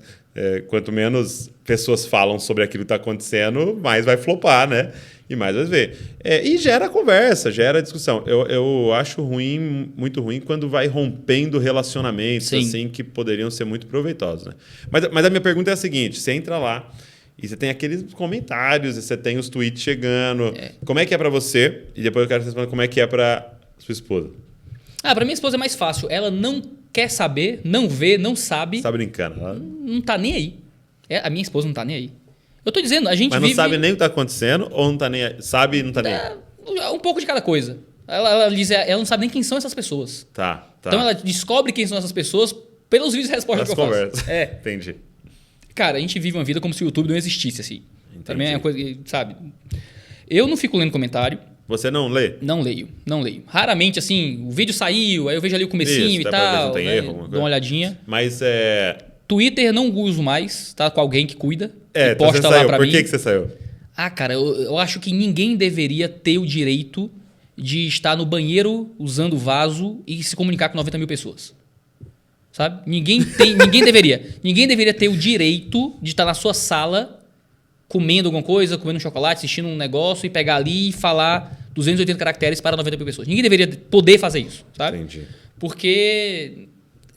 Quanto menos pessoas falam sobre aquilo que está acontecendo, mais vai flopar, né? E mais vai ver. E gera conversa, gera discussão. Eu acho muito ruim, quando vai rompendo relacionamentos assim, que poderiam ser muito proveitosos. Né? Mas a minha pergunta é a seguinte: você entra lá e você tem aqueles comentários, e você tem os tweets chegando. Como é que é para você? E depois eu quero responder como é que é para sua esposa. Para minha esposa é mais fácil. Ela não quer saber, não vê, não sabe. Você tá brincando? Ela... Não tá nem aí. A minha esposa não tá nem aí. Eu tô dizendo, a gente Mas não sabe nem o que tá acontecendo ou não tá nem aí? Sabe e não tá nem aí? Um pouco de cada coisa. Ela não sabe nem quem são essas pessoas. Tá. Então ela descobre quem são essas pessoas pelos vídeos de resposta que eu faço. Entendi. Cara, a gente vive uma vida como se o YouTube não existisse, assim. Também é uma coisa que, sabe? Eu não fico lendo comentário. Você não lê? Não leio. Raramente, assim, o vídeo saiu, aí eu vejo ali o comecinho e tal. Não tem erro, dou uma olhadinha. Mas Twitter não uso mais, tá com alguém que cuida. E então posta você lá saiu. pra Por mim. que você saiu? Cara, eu acho que ninguém deveria ter o direito de estar no banheiro usando vaso e se comunicar com 90 mil pessoas. Sabe? Ninguém deveria ter o direito de estar na sua sala comendo alguma coisa, comendo um chocolate, assistindo um negócio e pegar ali e falar 280 caracteres para 90 mil pessoas. Ninguém deveria poder fazer isso, sabe? Entendi. Porque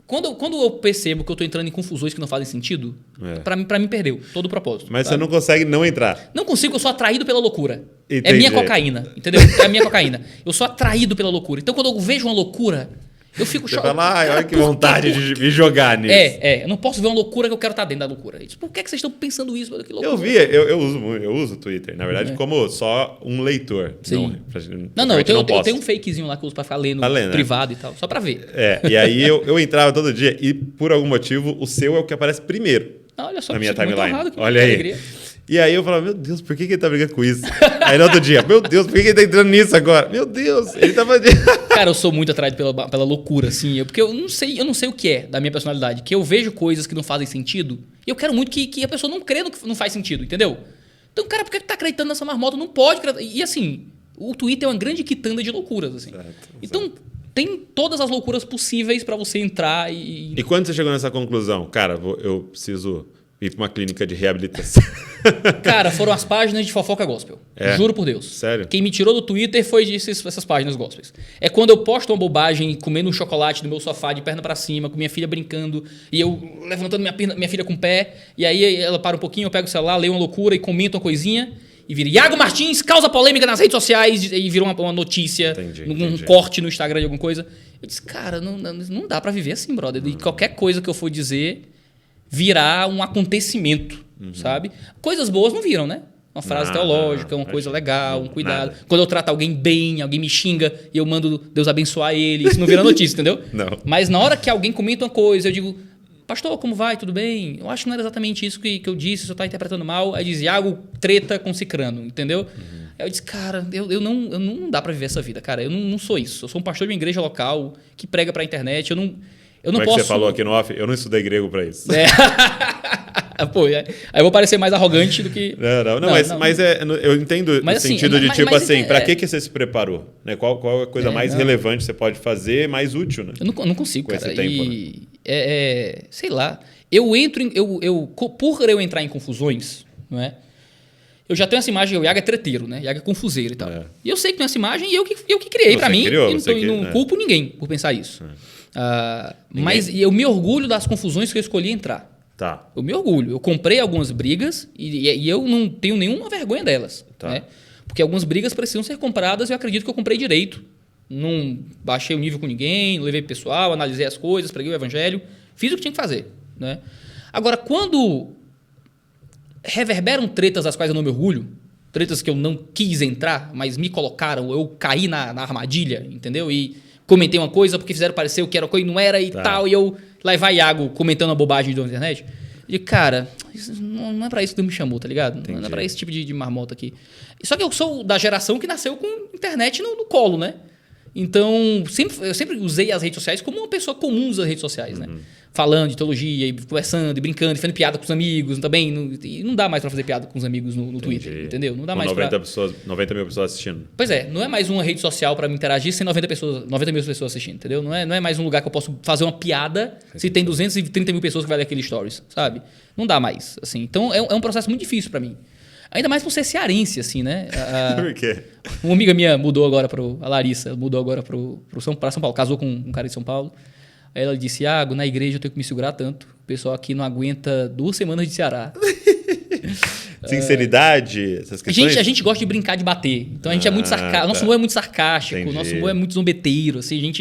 quando eu percebo que eu estou entrando em confusões que não fazem sentido, para mim perdeu todo o propósito. Mas sabe? Você não consegue não entrar. Não consigo, eu sou atraído pela loucura. Entendi. É minha cocaína, entendeu? É a minha cocaína. Eu sou atraído pela loucura. Então quando eu vejo uma loucura, eu fico chocado. Olha que vontade de me jogar nisso. Eu não posso ver uma loucura que eu quero estar dentro da loucura. Por que vocês estão pensando isso? Que loucura. Eu uso o Twitter, na verdade, como só um leitor. Sim. Eu tenho um fakezinho lá que eu uso pra ficar lendo privado e tal, só pra ver. E aí eu entrava todo dia e, por algum motivo, o seu é o que aparece primeiro. Olha só, na minha timeline. Honrado, olha aí. Alegria. E aí eu falava, meu Deus, por que ele tá brigando com isso? Aí no outro dia, meu Deus, por que ele tá entrando nisso agora? Meu Deus, ele tava... Cara, eu sou muito atraído pela loucura, assim. Porque eu não sei o que é da minha personalidade. Que eu vejo coisas que não fazem sentido e eu quero muito que a pessoa não crê no que não faz sentido, entendeu? Então, cara, por que tá acreditando nessa marmota? Não pode acreditar. E assim, o Twitter é uma grande quitanda de loucuras, assim. Então, tem todas as loucuras possíveis pra você entrar e... E quando você chegou nessa conclusão? Cara, eu preciso... ir para uma clínica de reabilitação. Cara, foram as páginas de fofoca gospel. Juro por Deus. Sério? Quem me tirou do Twitter foi essas páginas gospels. É quando eu posto uma bobagem, comendo um chocolate no meu sofá de perna para cima, com minha filha brincando, e eu levantando minha filha com o pé, e aí ela para um pouquinho, eu pego o celular, leio uma loucura e comento uma coisinha, e vira Iago Martins causa polêmica nas redes sociais, e vira uma notícia, um corte no Instagram de alguma coisa. Eu disse, cara, não dá para viver assim, brother. E qualquer coisa que eu for dizer... virar um acontecimento, sabe? Coisas boas não viram, né? Uma frase teológica, uma coisa legal, um cuidado. Nada. Quando eu trato alguém bem, alguém me xinga e eu mando Deus abençoar ele, isso não vira notícia, entendeu? Não. Mas na hora que alguém comenta uma coisa, eu digo, pastor, como vai? Tudo bem? Eu acho que não era exatamente isso que eu disse, você está interpretando mal. Aí diz, Iago, treta com cicrano, entendeu? Aí eu disse, cara, eu não dá para viver essa vida, cara. Eu não sou isso. Eu sou um pastor de uma igreja local que prega para a internet. Eu não Como posso... que você falou aqui no off? Eu não estudei grego para isso. Pô, aí eu vou parecer mais arrogante do que... Mas eu entendo o sentido de para que você se preparou? Né? Qual a coisa mais relevante que você pode fazer, mais útil? Né? Eu não consigo, cara. Esse tempo, né? Sei lá. Por eu entrar em confusões, não é? Eu já tenho essa imagem, o Iago é treteiro, né? Iago é confuseiro e tal. E eu sei que tem essa imagem e eu que criei para mim. E não culpo ninguém por pensar isso. Mas eu me orgulho das confusões que eu escolhi entrar. Tá. Eu me orgulho. Eu comprei algumas brigas e eu não tenho nenhuma vergonha delas. Tá. Né? Porque algumas brigas precisam ser compradas e eu acredito que eu comprei direito. Não baixei o nível com ninguém, não levei pro pessoal, analisei as coisas, preguei o evangelho, fiz o que tinha que fazer. Né? Agora, quando reverberam tretas das quais eu não me orgulho, tretas que eu não quis entrar, mas me colocaram, eu caí na armadilha, entendeu? E comentei uma coisa porque fizeram parecer o que era coisa e não era e tal, e eu lá vai Iago comentando a bobagem da internet. E, cara, isso não é pra isso que Deus me chamou, tá ligado? Entendi. Não é pra esse tipo de marmota aqui. Só que eu sou da geração que nasceu com internet no colo, né? Então, eu sempre usei as redes sociais como uma pessoa comum das redes sociais, né? Falando de teologia, e conversando, e brincando, e fazendo piada com os amigos também. E não dá mais pra fazer piada com os amigos no Twitter, entendeu? Não dá mais 90 mil pessoas assistindo. Pois é, não é mais uma rede social pra me interagir sem 90 mil pessoas assistindo, entendeu? Não é mais um lugar que eu posso fazer uma piada se tem 230 mil pessoas que vai ler aquele stories, sabe? Não dá mais, assim. Então, é um processo muito difícil pra mim. Ainda mais por ser cearense, assim, né? Por quê? Uma amiga minha mudou agora a Larissa, mudou agora para São Paulo, casou com um cara de São Paulo. Aí ela disse, Iago, na igreja eu tenho que me segurar tanto. O pessoal aqui não aguenta 2 semanas de Ceará. Sinceridade, essas questões? A gente gosta de brincar, de bater. Então a gente é muito sarcástico. Nosso humor é muito sarcástico, Entendi. Nosso humor é muito zombeteiro, assim,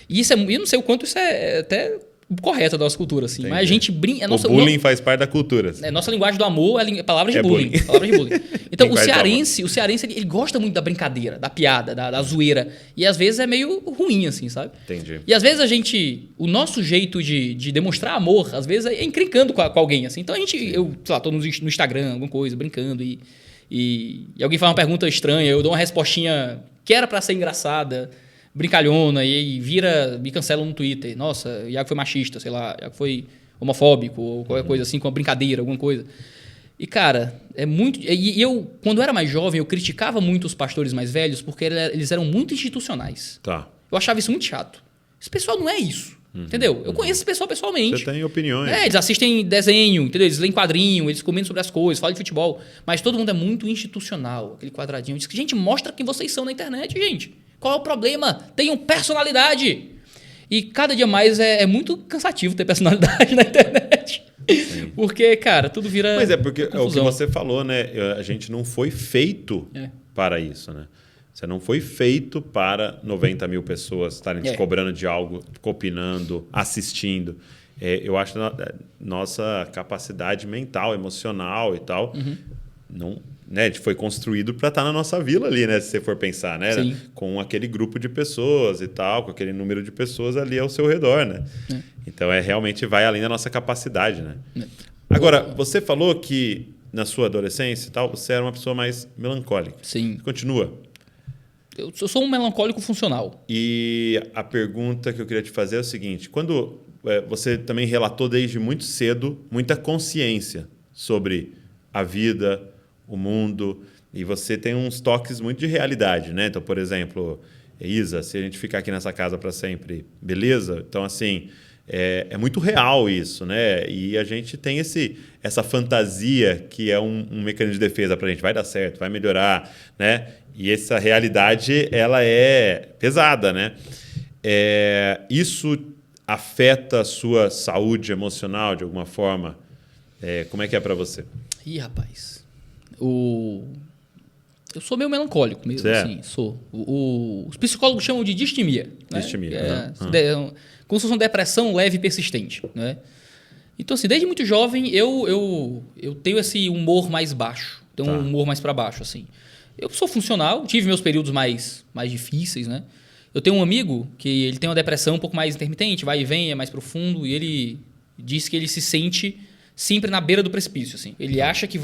E isso eu não sei o quanto isso é até correto da nossa cultura, assim. Entendi. Mas a gente brinca... O bullying faz parte da cultura. Assim. Nossa linguagem do amor é palavras de bullying. Palavras de bullying. Então, o cearense ele gosta muito da brincadeira, da piada, da zoeira. E às vezes é meio ruim, assim, sabe? Entendi. E às vezes o nosso jeito de demonstrar amor, às vezes é encrencando com alguém, assim. Então eu, sei lá, tô no Instagram, alguma coisa, brincando e alguém faz uma pergunta estranha, eu dou uma respostinha que era pra ser engraçada, brincalhona, e me cancelam no Twitter. Nossa, o Iago foi machista, sei lá, Iago foi homofóbico, ou qualquer coisa assim, com uma brincadeira, alguma coisa. E, cara, é muito... E eu, quando eu era mais jovem, eu criticava muito os pastores mais velhos porque eles eram muito institucionais. Tá. Eu achava isso muito chato. Esse pessoal não é isso, entendeu? Eu conheço esse pessoal pessoalmente. Você tem opiniões. Eles assistem desenho, entendeu? Eles leem quadrinho, eles comentam sobre as coisas, falam de futebol. Mas todo mundo é muito institucional, aquele quadradinho. Diz que, gente, mostra quem vocês são na internet, gente. Qual é o problema? Tenham personalidade. E cada dia mais é muito cansativo ter personalidade na internet. Sim. Porque, cara, tudo vira Mas é porque confusão. É o que você falou, né? A gente não foi feito para isso, né? Você não foi feito para 90 mil pessoas estarem te cobrando de algo, opinando, assistindo. Eu acho que nossa capacidade mental, emocional e tal, não... Né, foi construído para estar na nossa vila ali, né? Se você for pensar, né? Sim. Com aquele grupo de pessoas e tal, com aquele número de pessoas ali ao seu redor, né? Então, realmente vai além da nossa capacidade, né? Agora, você falou que na sua adolescência e tal, você era uma pessoa mais melancólica. Sim. Você continua? Eu sou um melancólico funcional. E a pergunta que eu queria te fazer é o seguinte, quando você também relatou desde muito cedo muita consciência sobre a vida, o mundo, e você tem uns toques muito de realidade, né? Então, por exemplo, Isa, se a gente ficar aqui nessa casa para sempre, beleza? Então, assim, é muito real isso, né? E a gente tem essa fantasia que é um mecanismo de defesa para a gente. Vai dar certo, vai melhorar, né? E essa realidade, ela é pesada, né? Isso afeta a sua saúde emocional de alguma forma? Como é que é para você? Ih, rapaz... Eu sou meio melancólico mesmo, assim, sou. Os psicólogos chamam de distimia. Né? Distimia. Como se fosse uma depressão leve e persistente. Né? Então, assim, desde muito jovem, eu tenho esse humor mais baixo. Tenho um humor mais para baixo, assim. Eu sou funcional, tive meus períodos mais difíceis, né? Eu tenho um amigo que ele tem uma depressão um pouco mais intermitente, vai e vem, é mais profundo, e ele diz que ele se sente sempre na beira do precipício, assim. Ele acha que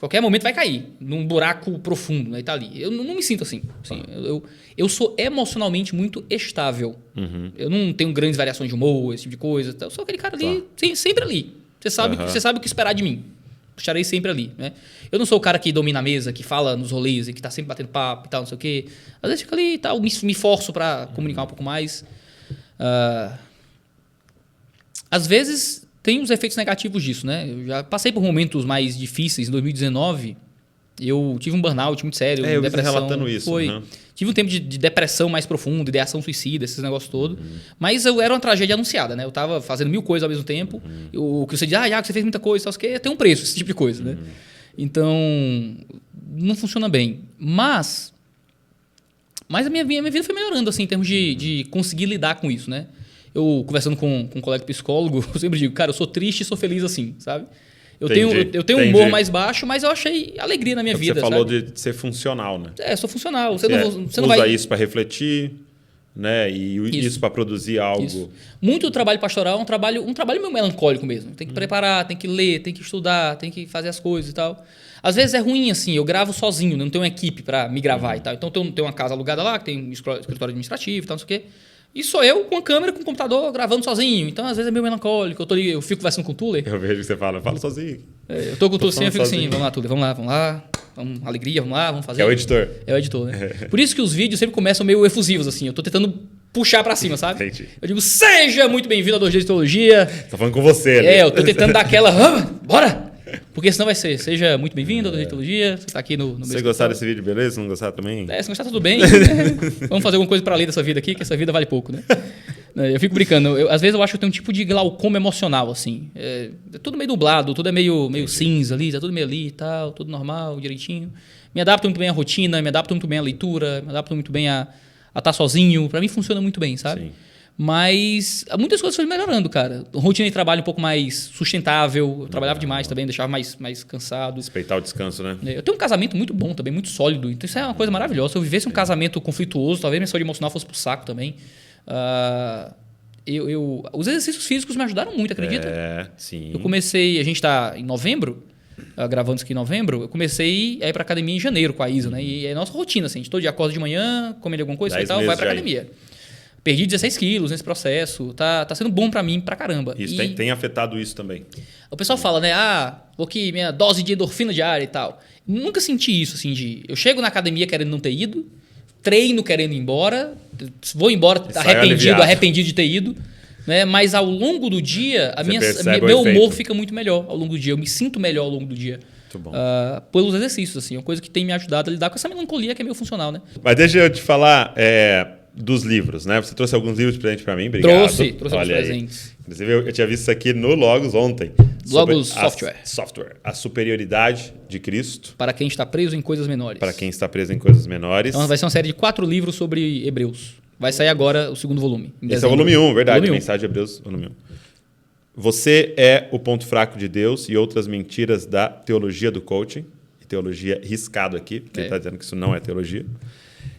qualquer momento vai cair, num buraco profundo, né, e tá ali. Eu não me sinto assim. Eu sou emocionalmente muito estável. Eu não tenho grandes variações de humor, esse tipo de coisa. Eu sou aquele cara ali, sempre ali. Você sabe o que esperar de mim. Estarei sempre ali, né? Eu não sou o cara que domina a mesa, que fala nos rolês e que tá sempre batendo papo e tal, não sei o quê. Às vezes fico ali e tal, me forço para comunicar um pouco mais. Às vezes tem uns efeitos negativos disso, né? Eu já passei por momentos mais difíceis. Em 2019, eu tive um burnout muito sério, eu depressão. Relatando isso. Tive um tempo de depressão mais profunda, ideação suicida, esses negócios todos. Mas era uma tragédia anunciada, né? Eu tava fazendo 1000 coisas ao mesmo tempo. O que você diz, você fez muita coisa, só que tem um preço, esse tipo de coisa, né? Então, não funciona bem. Mas a minha vida foi melhorando, assim, em termos de conseguir lidar com isso, né? Eu, conversando com um colega psicólogo, eu sempre digo, cara, eu sou triste e sou feliz assim, sabe? Eu tenho um humor mais baixo, mas eu achei alegria na minha vida. Você falou de ser funcional, né? Sou funcional. Você não usa isso para refletir, né? E isso para produzir algo. Isso. Muito do trabalho pastoral é um trabalho meio melancólico mesmo. Tem que preparar, tem que ler, tem que estudar, tem que fazer as coisas e tal. Às vezes é ruim assim, eu gravo sozinho, não tenho uma equipe para me gravar e tal. Então tem uma casa alugada lá, que tem um escritório administrativo e tal, não sei o quê. E sou eu com a câmera, com o computador, gravando sozinho. Então, às vezes, é meio melancólico. Eu fico conversando com o Tuller. Eu vejo que você fala sozinho. Eu tô com o Tuller assim, eu fico assim, vamos lá, Tuller, vamos lá. Alegria, vamos fazer. É o editor. É o editor, né? Por isso que os vídeos sempre começam meio efusivos, assim. Eu tô tentando puxar pra cima, sabe? Entendi. Eu digo, seja muito bem-vindo ao 2 Dias de Teologia. Tô falando com você, né? Eu tô tentando dar aquela, bora! Porque senão vai ser, seja muito bem-vindo ao 2 Dias de Teologia. Você tá aqui no meu Se você gostar desse vídeo, beleza? Se não gostar também? Se gostar, tudo bem. Né? Vamos fazer alguma coisa para além dessa vida aqui, que essa vida vale pouco, né? Eu fico brincando. Às vezes eu acho que eu tenho um tipo de glaucoma emocional, assim. É tudo meio dublado, tudo é meio cinza ali, tá tudo meio ali e tal, tudo normal, direitinho. Me adapto muito bem à rotina, me adapto muito bem à leitura, me adapto muito bem a estar sozinho. Para mim funciona muito bem, sabe? Sim. Mas muitas coisas foram melhorando, cara. Rotina de trabalho um pouco mais sustentável. Eu trabalhava demais também, deixava mais cansado. Respeitar o descanso, né? Eu tenho um casamento muito bom também, muito sólido. Então isso é uma coisa maravilhosa. Se eu vivesse um casamento conflituoso, talvez minha saúde emocional fosse pro saco também. Os exercícios físicos me ajudaram muito, acredita? Sim. Eu comecei, a gente está em novembro, gravando isso aqui em novembro, eu comecei a ir para academia em janeiro com a Isa, né? E é nossa rotina, assim, a gente todo dia acorda de manhã, come alguma coisa e tal, vai para academia. Perdi 16 quilos nesse processo, tá sendo bom para mim pra caramba. Isso tem afetado isso também. O pessoal fala, né? Vou aqui, minha dose de endorfina diária e tal. Nunca senti isso, assim, eu chego na academia querendo não ter ido, treino querendo ir embora, vou embora arrependido de ter ido, né? Mas ao longo do dia, meu humor fica muito melhor ao longo do dia. Eu me sinto melhor ao longo do dia. Muito bom. Pelos exercícios, assim. É uma coisa que tem me ajudado a lidar com essa melancolia que é meio funcional, né? Mas deixa eu te falar dos livros, né? Você trouxe alguns livros de presente para mim, obrigado. Trouxe alguns presentes. Inclusive, eu tinha visto isso aqui no Logos ontem. Logos Software. A superioridade de Cristo. Para quem está preso em coisas menores. Para quem está preso em coisas menores. Então vai ser uma série de 4 livros sobre Hebreus. Vai sair agora o segundo volume. Esse é o volume 1, verdade. Volume 1. Mensagem de Hebreus, volume 1. Você é o ponto fraco de Deus e outras mentiras da teologia do coaching. Teologia riscado aqui, porque ele está dizendo que isso não é teologia.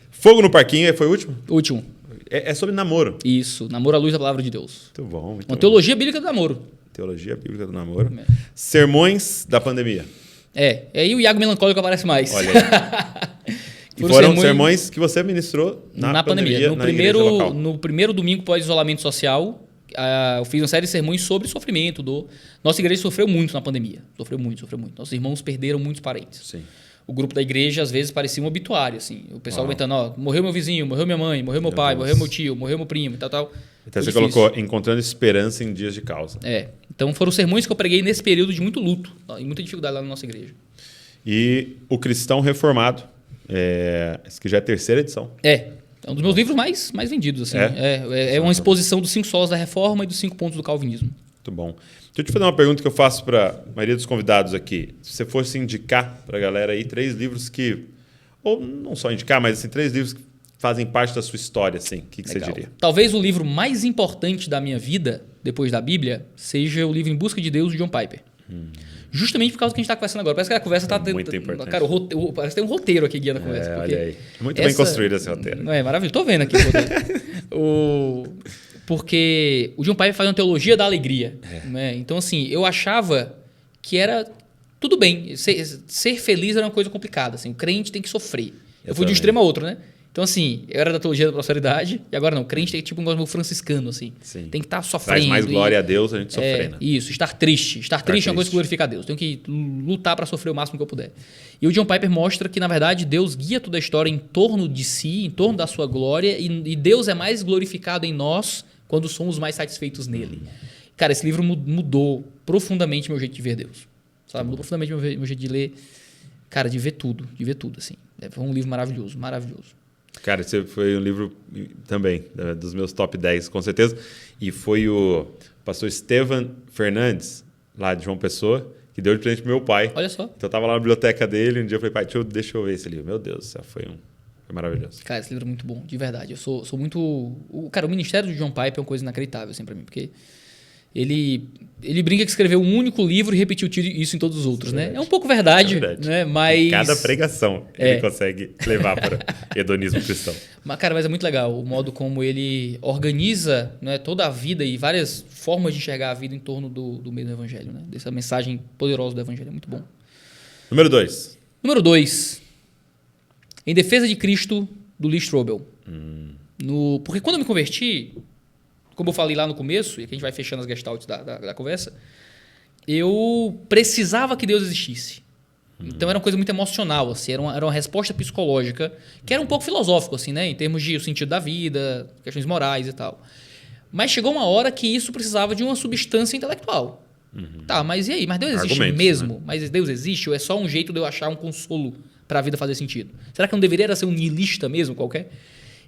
Fogo no Parquinho, foi o último? O último. É sobre namoro. Isso, namoro à luz da palavra de Deus. Muito bom. Uma teologia bíblica do namoro. Teologia bíblica do namoro. Sermões da pandemia. Aí o Iago melancólico aparece mais. Olha aí. E foram sermões que você ministrou na pandemia. No primeiro domingo pós-isolamento social, eu fiz uma série de sermões sobre sofrimento, dor. Nossa igreja sofreu muito na pandemia. Sofreu muito. Nossos irmãos perderam muitos parentes. Sim. O grupo da igreja, às vezes, parecia um obituário, assim. O pessoal comentando, morreu meu vizinho, morreu minha mãe, morreu meu pai, morreu meu tio, morreu meu primo e tal. Então você colocou encontrando esperança em dias de causa. Então foram sermões que eu preguei nesse período de muito luto e muita dificuldade lá na nossa igreja. E o Cristão Reformado, esse que já é a 3ª edição. É um dos meus livros mais vendidos, assim. É uma exposição dos 5 solas da Reforma e dos 5 pontos do Calvinismo. Muito bom. Deixa eu te fazer uma pergunta que eu faço para a maioria dos convidados aqui. Se você fosse indicar para a galera aí 3 livros que... Ou não só indicar, mas assim, 3 livros que fazem parte da sua história, assim. O que você diria? Talvez o livro mais importante da minha vida, depois da Bíblia, seja o livro Em Busca de Deus, de John Piper. Justamente por causa do que a gente está conversando agora. Parece que a conversa está... Muito importante. Cara, parece que tem um roteiro aqui guiando a conversa. Olha aí. Muito bem construído esse roteiro. Não é maravilhoso? Estou vendo aqui o roteiro. Porque o John Piper faz uma teologia da alegria. Né? Então, assim, eu achava que era tudo bem. Ser feliz era uma coisa complicada. Assim, o crente tem que sofrer. Eu fui de um extremo a outro, né? Então, assim, eu era da teologia da prosperidade e agora não. O crente tem tipo um negócio meio franciscano, assim. Sim. Tem que estar sofrendo. Traz mais glória a Deus a gente sofrer, né? Isso, estar triste. Estar triste é uma coisa que glorifica a Deus. Tenho que lutar para sofrer o máximo que eu puder. E o John Piper mostra que, na verdade, Deus guia toda a história em torno de si, em torno da sua glória, e Deus é mais glorificado em nós quando somos mais satisfeitos nele. Cara, esse livro mudou profundamente meu jeito de ver Deus. Sabe? Mudou profundamente meu jeito de ler. Cara, de ver tudo, assim. Foi um livro maravilhoso, maravilhoso. Cara, esse foi um livro também, dos meus top 10, com certeza. E foi o pastor Estevan Fernandes, lá de João Pessoa, que deu de presente pro meu pai. Olha só. Então eu tava lá na biblioteca dele, um dia eu falei, pai, deixa eu ver esse livro. Meu Deus do céu, foi maravilhoso. Cara, esse livro é muito bom, de verdade. Eu sou muito... Cara, o ministério do John Piper é uma coisa inacreditável, assim, pra mim, porque ele brinca que escreveu um único livro e repetiu isso em todos os outros, né? É um pouco verdade, né? Mas... Cada pregação ele consegue levar para o hedonismo cristão. Mas é muito legal o modo como ele organiza, né, toda a vida e várias formas de enxergar a vida em torno do meio do evangelho, né? Dessa mensagem poderosa do evangelho. É muito bom. Número 2. Número 2. Em Defesa de Cristo, do Lee Strobel. Porque quando eu me converti... Como eu falei lá no começo, e aqui a gente vai fechando as gestaltes da conversa, eu precisava que Deus existisse. Então era uma coisa muito emocional, assim, era uma resposta psicológica, que era um pouco filosófico, assim, né? Em termos de o sentido da vida, questões morais e tal. Mas chegou uma hora que isso precisava de uma substância intelectual. Tá, mas e aí? Mas Deus existe mesmo? Né? Mas Deus existe ou é só um jeito de eu achar um consolo para a vida fazer sentido? Será que não deveria ser um niilista mesmo qualquer?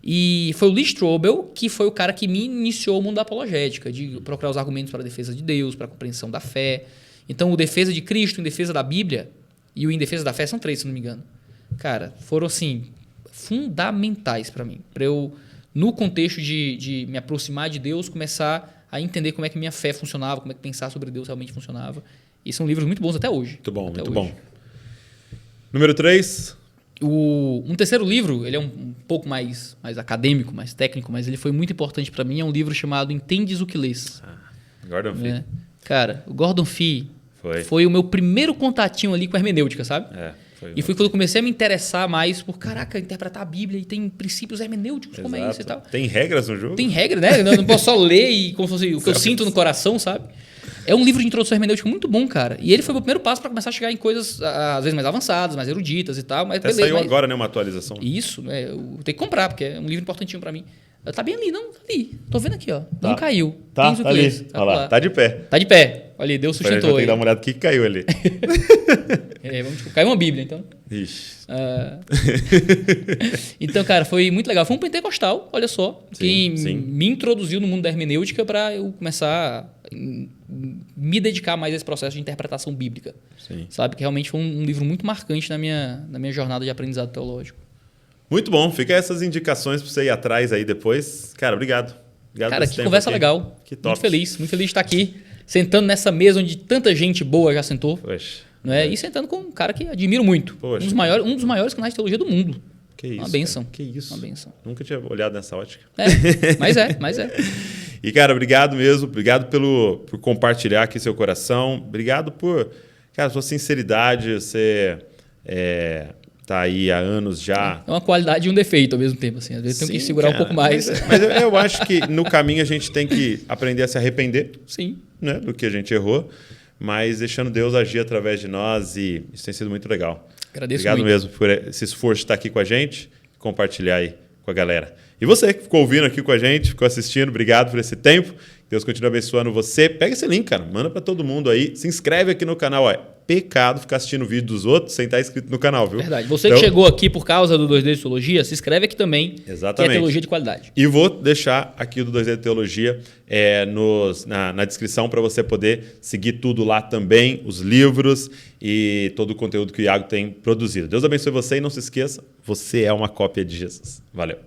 E foi o Lee Strobel que foi o cara que me iniciou o mundo da apologética, de procurar os argumentos para a defesa de Deus, para a compreensão da fé. Então, o Defesa de Cristo, em Defesa da Bíblia, e o Em Defesa da Fé são 3, se não me engano. Cara, foram, assim, fundamentais para mim. Para eu, no contexto de me aproximar de Deus, começar a entender como é que minha fé funcionava, como é que pensar sobre Deus realmente funcionava. E são livros muito bons até hoje. Muito bom, muito bom. Número 3... Um terceiro livro, ele é um pouco mais acadêmico, mais técnico, mas ele foi muito importante para mim. É um livro chamado Entendes o que Lês. Gordon Fee. Cara, o Gordon Fee foi o meu primeiro contatinho ali com a hermenêutica, sabe? E foi quando eu comecei a me interessar mais por, caraca, interpretar a Bíblia e tem princípios hermenêuticos, como é isso e tal. Tem regras no jogo? Tem regra, né? Eu não posso só ler e como se fosse o que eu sinto no coração, sabe? É um livro de introdução hermenêutica muito bom, cara. E ele foi o meu primeiro passo para começar a chegar em coisas, às vezes, mais avançadas, mais eruditas e tal. Mas até saiu agora, né? Uma atualização. Isso, né? Eu tenho que comprar, porque é um livro importantinho para mim. Tá bem ali, não? Tá ali. Tô vendo aqui, ó. Não caiu. Tá ali. Olha lá. Tá de pé. Tá de pé. Olha ali, Deus sustentou. Tem que dar uma olhada o que caiu ali. Caiu uma Bíblia, então. Ixi. Então, cara, foi muito legal. Foi um pentecostal, olha só, que me introduziu no mundo da hermenêutica para eu começar a me dedicar mais a esse processo de interpretação bíblica. Sim. Sabe? Que realmente foi um livro muito marcante na minha jornada de aprendizado teológico. Muito bom. Fica essas indicações para você ir atrás aí depois. Cara, obrigado. Cara, que conversa legal. Que top. Muito feliz de estar aqui, sentando nessa mesa onde tanta gente boa já sentou. Poxa. Não é? E sentando com um cara que admiro muito. Poxa. Um dos maiores canais de teologia do mundo. Que isso. Uma bênção. Cara. Que isso. Uma bênção. Nunca tinha olhado nessa ótica. Mas é. E, cara, obrigado mesmo. Obrigado por compartilhar aqui seu coração. Obrigado por, cara, sua sinceridade. Você tá aí há anos já. É uma qualidade e um defeito ao mesmo tempo. Assim. Às vezes tem que segurar um pouco mais. Mas eu acho que no caminho a gente tem que aprender a se arrepender. Sim. Né, do que a gente errou. Mas deixando Deus agir através de nós. E isso tem sido muito legal. Agradeço Obrigado muito. mesmo por esse esforço de estar aqui com a gente. Compartilhar aí com a galera. E você que ficou ouvindo aqui com a gente, ficou assistindo, obrigado por esse tempo. Deus continue abençoando você. Pega esse link, cara. Manda para todo mundo aí. Se inscreve aqui no canal. Ó, é pecado ficar assistindo o vídeo dos outros sem estar inscrito no canal, viu? Verdade. Você que chegou aqui por causa do 2D de Teologia, se inscreve aqui também. Exatamente. Que é teologia de qualidade. E vou deixar aqui o do 2D de Teologia na descrição para você poder seguir tudo lá também, os livros e todo o conteúdo que o Iago tem produzido. Deus abençoe você e não se esqueça, você é uma cópia de Jesus. Valeu.